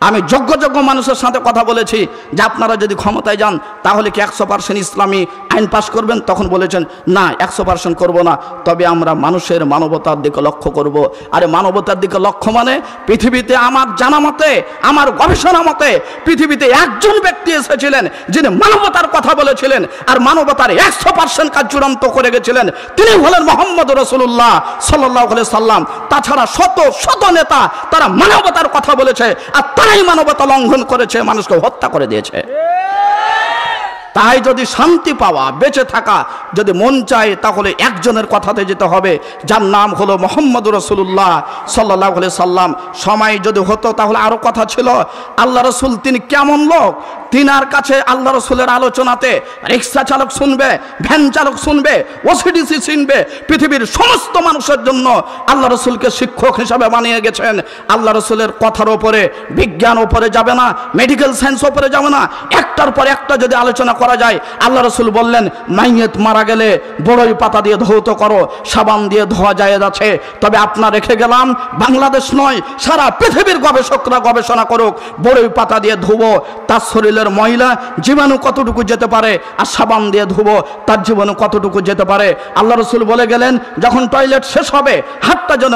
S1: আমি যোগ্য মানুষের সাথে কথা বলেছি যে আপনারা যদি ক্ষমতায় যান তাহলে কি 100% ইসলামী আইন পাশ করবেন? তখন বলেছেন না, 100% করব না, তবে আমরা মানুষের মানবতার দিকে লক্ষ্য করব। আরে মানবতার দিকে লক্ষ্য মানে পৃথিবীতে আমার জানা মতে, আমার গবেষণা মতে পৃথিবীতে একজন ব্যক্তি এসেছিলেন যিনি মানবতার কথা বলেছিলেন আর মানবতার 100% কাজ চূড়ান্ত করে গেছিলেন, তিনি হলেন মুহাম্মদ রাসূলুল্লাহ সাল্লাল্লাহু আলাইহি সাল্লাম। তাছাড়া শত শত নেতা তারা মানবতার কথা বলেছে, আর তারাই মানবতা লঙ্ঘন করেছে, মানুষকে হত্যা করে দিয়েছে। তাই যদি শান্তি পাওয়া, বেঁচে থাকা যদি মন চায় তাহলে একজনের কথাতে যেতে হবে, যার নাম হলো মুহাম্মদ রাসূলুল্লাহ সাল্লাল্লাহু আলাইহি সাল্লাম। সময় যদি হতো তাহলে আরো কথা ছিল। আল্লাহ রাসূল তিনি কেমন লোক, তিনার কাছে আল্লাহ রাসূলের আলোচনাতে রিক্সা চালক শুনবে, ভ্যান চালক শুনবে, ওসিডিসি শুনবে, পৃথিবীর সমস্ত মানুষের জন্য আল্লাহ রাসূলকে শিক্ষক হিসাবে বানিয়ে গেছেন। আল্লাহ রাসূলের কথার উপরে বিজ্ঞান উপরে যাবে না, মেডিকেল সায়েন্স উপরে যাবে না, একটার পর একটা যদি আলোচনা করা যায়। আল্লাহ রাসূল বললেন মাইয়েত মারা গেলে বড়ই পাতা দিয়ে ধৌত করো, সাবান দিয়ে ধোয়া যায় আছে। তবে আপনার রেখে গেলাম বাংলাদেশ নয়, সারা পৃথিবীর গবেষকরা গবেষণা করুক, বড়ই পাতা দিয়ে ধুবো, তার শরীরের টয়লেটের ময়লা জীবাণু কতটুকু যেতে পারে, আর সাবান দিয়ে ধুবো তার জীবাণু কতটুকু যেতে পারে। আল্লাহ রসুল বলে গেলেন যখন টয়লেট শেষ হবে হাতটা যেন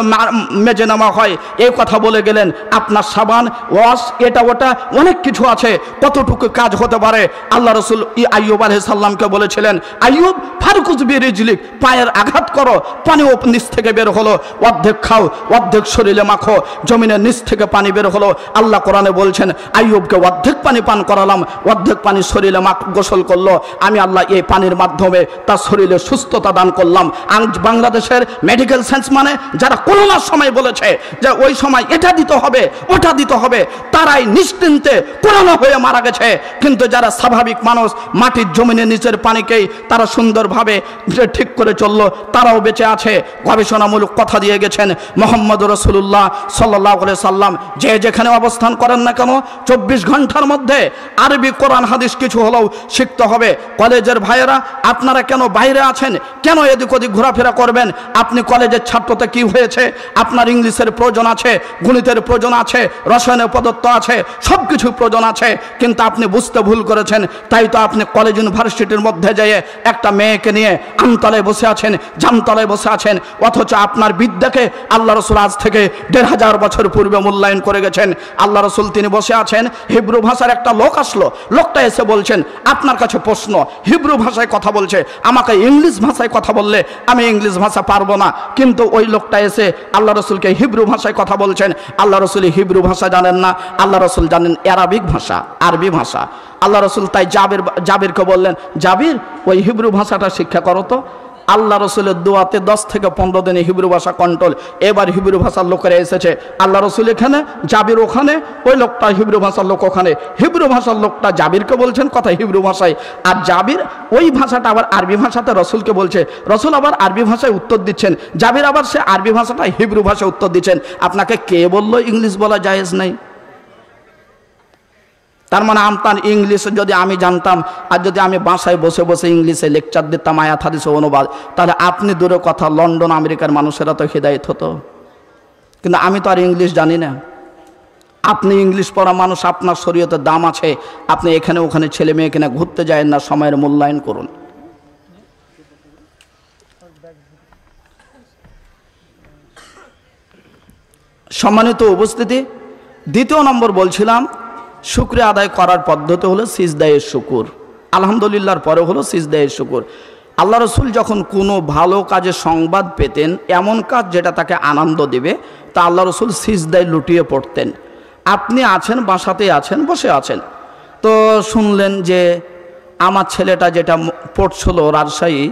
S1: মেজে নেওয়া হয়, এই কথা বলে গেলেন। আপনার সাবান ওয়াশ এটা ওটা অনেক কিছু আছে, কতটুকু কাজ হতে পারে। আল্লাহ রসুল আইয়ুব আলাইহিস সালামকে বলেছিলেন, আইয়ুব ফারকুজ বিরিজলিক, পায়ের আঘাত করো, পানি নিচ থেকে বের হলো, অর্ধেক খাও অর্ধেক শরীরে মাখো, জমিনের নিচ থেকে পানি বের হলো। আল্লাহ কোরআনে বলছেন আইয়ুবকে অর্ধেক পানি পান করালাম, অর্ধেক পানি শরীরে গোসল করলো, আমি আল্লাহ এই পানির মাধ্যমে তার শরীরে সুস্থতা দান করলাম। বাংলাদেশের মেডিকেল সায়েন্স মানে যারা করোনার সময় বলেছে যে ওই সময় এটা দিতে হবে ওটা দিতে হবে, তারাই নিশ্চিন্তে করোনা হয়ে মারা গেছে। কিন্তু যারা স্বাভাবিক মানুষ মাটির জমিনের নিচের পানিকেই তারা সুন্দরভাবে ঠিক করে চললো, তারাও বেঁচে আছে। গবেষণামূলক কথা দিয়ে গেছেন মুহাম্মদ রাসূলুল্লাহ সাল্লাল্লাহু আলাইহি সাল্লাম, যে যেখানে অবস্থান করেন না কেন 24 ঘন্টার মধ্যে আরবি কোরআন হাদিস কিছু হলেও শিখতে হবে। কলেজের ভাইয়েরা আপনারা কেন বাইরে আছেন, কেন এদিক ওদিক ঘোরাফেরা করবেন? আপনি কলেজের ছাত্রতে কি হয়েছে, আপনার ইংলিশের প্রয়োজন আছে, গণিতের প্রয়োজন আছে, রসায়নের পদার্থ আছে, সব কিছু প্রয়োজন আছে, কিন্তু আপনি বুঝতে ভুল করেছেন। তাই তো আপনি কলেজ ইউনিভার্সিটির মধ্যে যেয়ে একটা মেয়েকে নিয়ে আমতলায় বসে আছেন, জামতলায় বসে আছেন, অথচ আপনার বিদ্যাকে আল্লাহ রসুল আজ থেকে 1500 বছর পূর্বে মূল্যায়ন করে গেছেন। আল্লাহ রসুল তিনি বসে আছেন, হিব্রু ভাষার একটা লোক আসলো, লোকটা এসে বলছেন আপনার কাছে প্রশ্ন, হিব্রু ভাষায় কথা বলছে, আমাকে ইংলিশ ভাষায় কথা বললে আমি ইংলিশ ভাষা পারবো না। কিন্তু ওই লোকটা এসে আল্লাহ রসুলকে হিব্রু ভাষায় কথা বলছেন। আল্লাহ রসুল হিব্রু ভাষা জানেন না, আল্লাহ রসুল জানেন অ্যারাবিক ভাষা, আরবি ভাষা। আল্লাহ রসুল তাই জাবিরকে বললেন, জাবির ওই হিব্রু ভাষাটা শিক্ষা করো তো। আল্লাহ রসুলের দোয়াতে 10 থেকে 15 দিনে হিব্রু ভাষা কন্ট্রোল। এবার হিব্রু ভাষার লোকেরা এসেছে, আল্লাহ রসুল এখানে, জাবির ওখানে, ওই লোকটা হিব্রু ভাষার লোক ওখানে। হিব্রু ভাষার লোকটা জাবিরকে বলছেন কথা হিব্রু ভাষায়, আর জাবির ওই ভাষাটা আবার আরবি ভাষাতে রসুলকে বলছে, রসুল আবার আরবি ভাষায় উত্তর দিচ্ছেন, জাবির আবার সে আরবি ভাষাটা হিব্রু ভাষায় উত্তর দিচ্ছেন। আপনাকে কে বললো ইংলিশ বলা জায়েজ নেই? তার মানে আমতান ইংলিশে যদি আমি জানতাম, আর যদি আমি বাসায় বসে বসে ইংলিশে লেকচার দিতাম আয়াত হাদিসে অনুবাদ, তাহলে আপনি দূরে কথা লন্ডন আমেরিকার মানুষেরা তো হিদায়ত হতো। কিন্তু আমি তো আর ইংলিশ জানি না। আপনি ইংলিশ পড়া মানুষ, আপনার শরীয়তের দাম আছে, আপনি এখানে ওখানে ছেলে মেয়ে কিনা ঘুরতে যায় না, সময়ের মূল্যায়ন করুন। সম্মানিত উপস্থিতি, দ্বিতীয় নম্বর বলছিলাম শুকরিয়া আদায় করার পদ্ধতি হলো সিজদায়ে শুকুর। আলহামদুলিল্লাহর পরে হলো সিজদায়ে শুকুর। আল্লাহ রসুল যখন কোনো ভালো কাজের সংবাদ পেতেন, এমন কাজ যেটা তাকে আনন্দ দেবে, তা আল্লাহ রসুল সিজদায় লুটিয়ে পড়তেন। আপনি আছেন, বাসাতে আছেন, বসে আছেন, তো শুনলেন যে আমার ছেলেটা যেটা পড়ছিল রাজশাহী,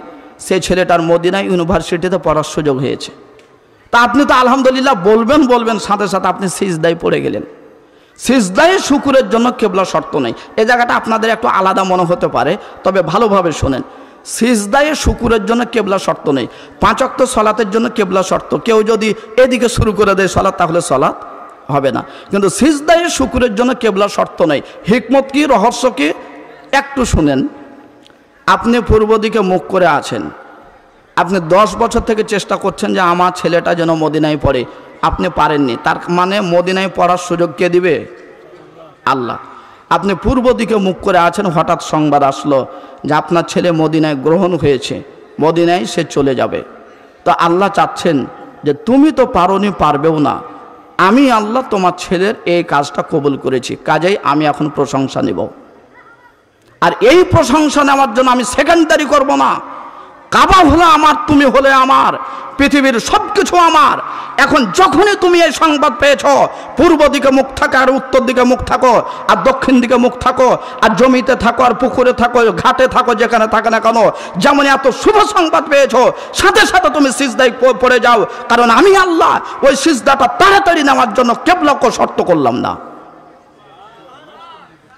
S1: সেই ছেলেটার মদিনা ইউনিভার্সিটিতে পড়ার সুযোগ হয়েছে। তা আপনি তো আলহামদুলিল্লাহ বলবেন, সাথে সাথে আপনি সিজদায় পড়ে গেলেন। সিজদায়ে শুকুরের জন্য কেবলা শর্ত নেই। এই জায়গাটা আপনাদের একটু আলাদা মনে হতে পারে, তবে ভালোভাবে শোনেন। সিজদায়ে শুকুরের জন্য কেবলা শর্ত নেই। 5 ওয়াক্ত সলাতের জন্য কেবলা শর্ত। কেউ যদি এদিকে শুরু করে দেয় সলাত, তাহলে সলাত হবে না। কিন্তু সিজদায়ে শুকুরের জন্য কেবলা শর্ত নেই। হিকমত কি, রহস্য কি, একটু শুনেন। আপনি পূর্ব দিকে মুখ করে আছেন, আপনি 10 বছর থেকে চেষ্টা করছেন যে আমার ছেলেটা যেন মদিনায় পড়ে, আপনি পারেননি। তার মানে মদিনায় পড়ার সুযোগ কে দিবে? আল্লাহ। আপনি পূর্ব দিকে মুখ করে আছেন, হঠাৎ সংবাদ আসলো যে আপনার ছেলে মদিনায় গ্রহণ হয়েছে, মদিনায় সে চলে যাবে। তো আল্লাহ চাচ্ছেন যে তুমি তো পারোনি, পারবেও না, আমি আল্লাহ তোমার ছেলের এই কাজটা কবুল করেছি, কাজেই আমি এখন প্রশংসা নেব। আর এই প্রশংসা নেওয়ার জন্য আমি সেকেন্ডারি করব না। কাবা হলো আমার, তুমি হলে আমার, পৃথিবীর সব কিছু আমার। এখন যখনই তুমি এই সংবাদ পেয়েছ, পূর্ব দিকে মুখ থাকো আর উত্তর দিকে মুখ থাকো আর দক্ষিণ দিকে মুখ থাকো আর জমিতে থাকো আর পুকুরে থাকো, ঘাটে থাকো, যেখানে থাকো না কেন, যেমন এত শুভ সংবাদ পেয়েছ, সাথে সাথে তুমি সিজদায় পড়ে যাও। কারণ আমি আল্লাহ ওই সিজদাটা তাড়াতাড়ি নেওয়ার জন্য কেবলাকে শর্ত করলাম না।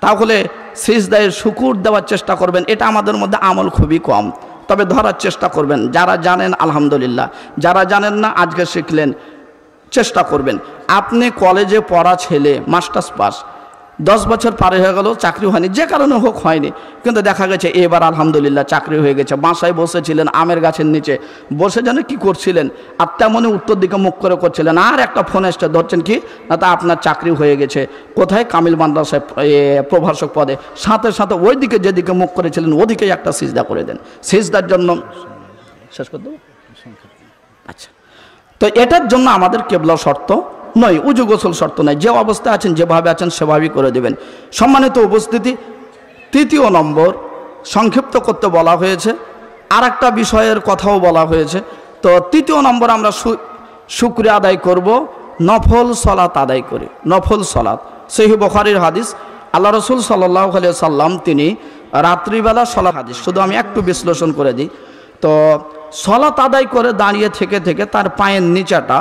S1: তাহলে সিজদায় শুকুর দেওয়ার চেষ্টা করবেন। এটা আমাদের মধ্যে আমল খুবই কম, তবে ধরার চেষ্টা করবেন। যারা জানেন আলহামদুলিল্লাহ, যারা জানেন না আজকে শিখলেন, চেষ্টা করবেন। আপনি কলেজে পড়া ছেলে, মাস্টার্স পাস, 10 বছর পারে হয়ে গেল, চাকরি হয়নি, যে কারণে হোক হয়নি, কিন্তু দেখা গেছে এবার আলহামদুলিল্লাহ চাকরি হয়ে গেছে। বাসায় বসেছিলেন আমের গাছের নিচে বসে যেন কি করছিলেন, আর তেমনই উত্তর দিকে মুখ করে করছিলেন, আর একটা ফোন এসে ধরছেন কি না, তা আপনার চাকরি হয়ে গেছে। কোথায়? কামিল মাদ্রাসায় প্রভাষক পদে। সাথে সাথে ওই দিকে যেদিকে মুখ করেছিলেন ওদিকেই একটা সিজদা করে দেন। সিজদার জন্য শেষ করে দেবো। আচ্ছা, তো এটার জন্য আমাদের কেবলা শর্ত নয়, উজু গোসল শর্ত নয়, যে অবস্থায় আছেন যেভাবে আছেন সেভাবেই করে দেবেন। সম্মানিত উপস্থিতি, তৃতীয় নম্বর সংক্ষিপ্ত করতে বলা হয়েছে, আর একটা বিষয়ের কথাও বলা হয়েছে। তো তৃতীয় নম্বর আমরা শুকরিয়া আদায় করব নফল সলাত আদায় করি। নফল সলাত সহিহ বুখারীর হাদিস, আল্লাহ রসুল সাল্লাল্লাহু আলাইহি সাল্লাম তিনি রাত্রিবেলা সলাত, হাদিস শুধু আমি একটু বিশ্লেষণ করে দিই। তো সলাত আদায় করে দাঁড়িয়ে থেকে থেকে তার পায়ের নিচাটা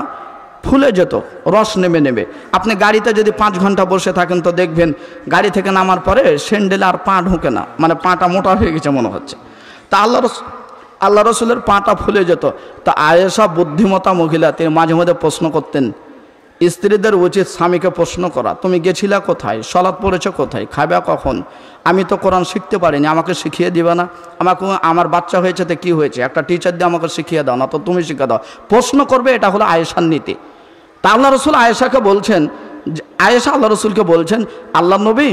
S1: ফুলে যেত, রস নেমে নেবে। আপনি গাড়িতে যদি 5 ঘন্টা বসে থাকেন তো দেখবেন গাড়ি থেকে নামার পরে স্যান্ডেলে আর পা ঢোকে না, মানে পাটা মোটা হয়ে গেছে মনে হচ্ছে। তা আল্লাহ রসুলের পাটা ফুলে যেত। তা আয়েশা বুদ্ধিমতা মহিলা, তিনি মাঝে মাঝে প্রশ্ন করতেন। স্ত্রীদের উচিত স্বামীকে প্রশ্ন করা, তুমি গেছিলা কোথায়, সলাৎ পড়েছো কোথায়, খাবে কখন, আমি তো কোরআন শিখতে পারিনি, আমাকে শিখিয়ে দিবে না, আমার বাচ্চা হয়েছে তো কী হয়েছে, একটা টিচার দিয়ে আমাকে শিখিয়ে দাও না, তো তুমি শিখে দাও, প্রশ্ন করবে। এটা হলো আয়েশার নীতি। তা আল্লাহ রসুল আয়েশাকে বলছেন, আয়েশা আল্লাহ রসুলকে বলছেন, আল্লাহ নবী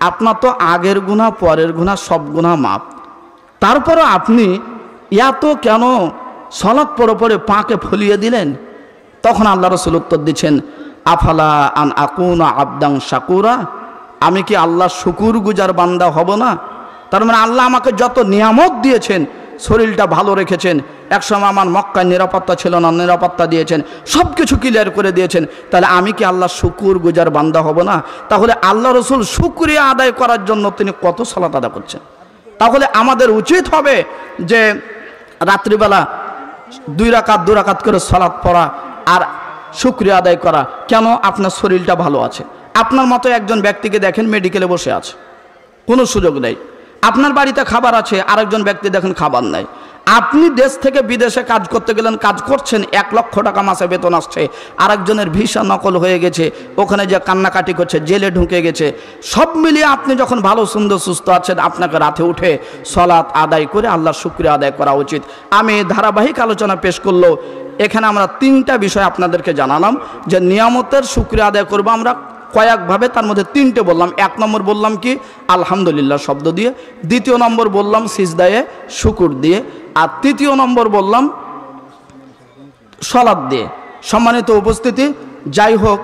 S1: আপনার তো আগের গুনাহ পরের গুনাহ সব গুনাহ মাপ, তারপরও আপনি এত কেন সলাৎ পড়ে পড়ে পাকে ফুলিয়ে দিলেন? তখন আল্লাহ রসুল উত্তর দিচ্ছেন, আফালা আন আকুনা আবদাং শাকুরা, আমি কি আল্লাহ শুকুর গুজার বান্দা হব না? তার মানে আল্লাহ আমাকে যত নিয়ামত দিয়েছেন, শরীরটা ভালো রেখেছেন, একসময় আমার মক্কায় নিরাপত্তা ছিল না, নিরাপত্তা দিয়েছেন, সব কিছু ক্লিয়ার করে দিয়েছেন, তাহলে আমি কি আল্লাহ শুকুর গুজার বান্দা হব না? তাহলে আল্লাহ রসুল শুকরিয়া আদায় করার জন্য তিনি কত সালাত আদায় করছেন। তাহলে আমাদের উচিত হবে যে রাত্রিবেলা 2 রাকাত করে সালাত পড়া আর শুকরিয়া আদায় করা। কেন? আপনার শরীরটা ভালো আছে। আপনার মতো একজন ব্যক্তিকে দেখেন মেডিকেলে বসে আছে, কোনো সুযোগ নেই। আপনার বাড়িতে খাবার আছে, আরেকজন ব্যক্তি দেখেন খাবার নাই। আপনি দেশ থেকে বিদেশে কাজ করতে গেলেন, কাজ করছেন, 1 লক্ষ টাকা মাসে বেতন আসছে, আরেকজনের ভিসা নকল হয়ে গেছে, ওখানে যে কান্নাকাটি করছে, জেলে ঢুকে গেছে। সব মিলিয়ে আপনি যখন ভালো সুন্দর সুস্থ আছেন, আপনাকে রাতে উঠে সলাত আদায় করে আল্লাহর শুকরিয়া আদায় করা উচিত। আমি ধারাবাহিক আলোচনা পেশ করলো, এখানে আমরা 3টা বিষয় আপনাদেরকে জানালাম যে নিয়ামতের শুকরিয়া আদায় করবো আমরা কয়েকভাবে, তার মধ্যে 3টে বললাম। 1 নম্বর বললাম কি আলহামদুলিল্লাহ শব্দ দিয়ে, 2য় নম্বর বললাম সিজদায়ে শুকুর দিয়ে, আর 3য় নম্বর বললাম সালাত দিয়ে। সম্মানিত উপস্থিতি, যাই হোক,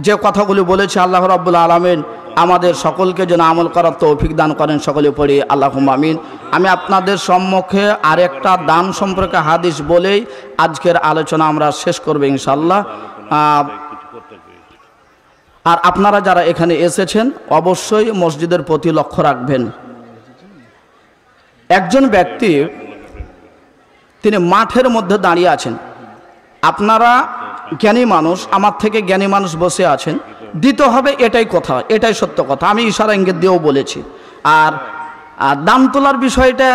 S1: যে কথাগুলি বলেছে আল্লাহ রাব্বুল আলামিন আমাদের সকলকে যেন আমল করার তৌফিক দান করেন, সকলে পড়ি আল্লাহুম্মা আমিন। আমি আপনাদের সম্মুখে আরেকটা দান সম্পর্কে হাদিস বলেই আজকের আলোচনা আমরা শেষ করব ইনশাআল্লাহ। আর আপনারা যারা এখানে এসেছেন অবশ্যই মসজিদের প্রতি লক্ষ্য রাখবেন। একজন ব্যক্তি তিনি মাঠের মধ্যে দাঁড়িয়ে আছেন, আপনারা জ্ঞানী মানুষ, আমার থেকে জ্ঞানী মানুষ বসে আছেন, দিতে হবে, এটাই কথা, এটাই সত্য কথা, আমি ইশারা ইঙ্গিত দিয়েও বলেছি। আর দান তোলার বিষয়টা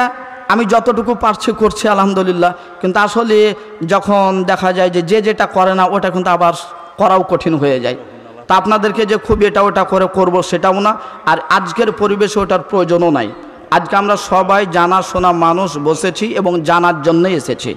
S1: আমি যতটুকু পারছি করছি আলহামদুলিল্লাহ, কিন্তু আসলে যখন দেখা যায় যে যেটা করে না ওটা কিন্তু আবার করাও কঠিন হয়ে যায়। তা আপনাদেরকে যে খুব এটা ওটা করে করব সেটাও না, আর আজকের পরিবেশে ওটার প্রয়োজনও নাই। আজকে আমরা সবাই জানাশোনা মানুষ বসেছি এবং জানার জন্যই এসেছি।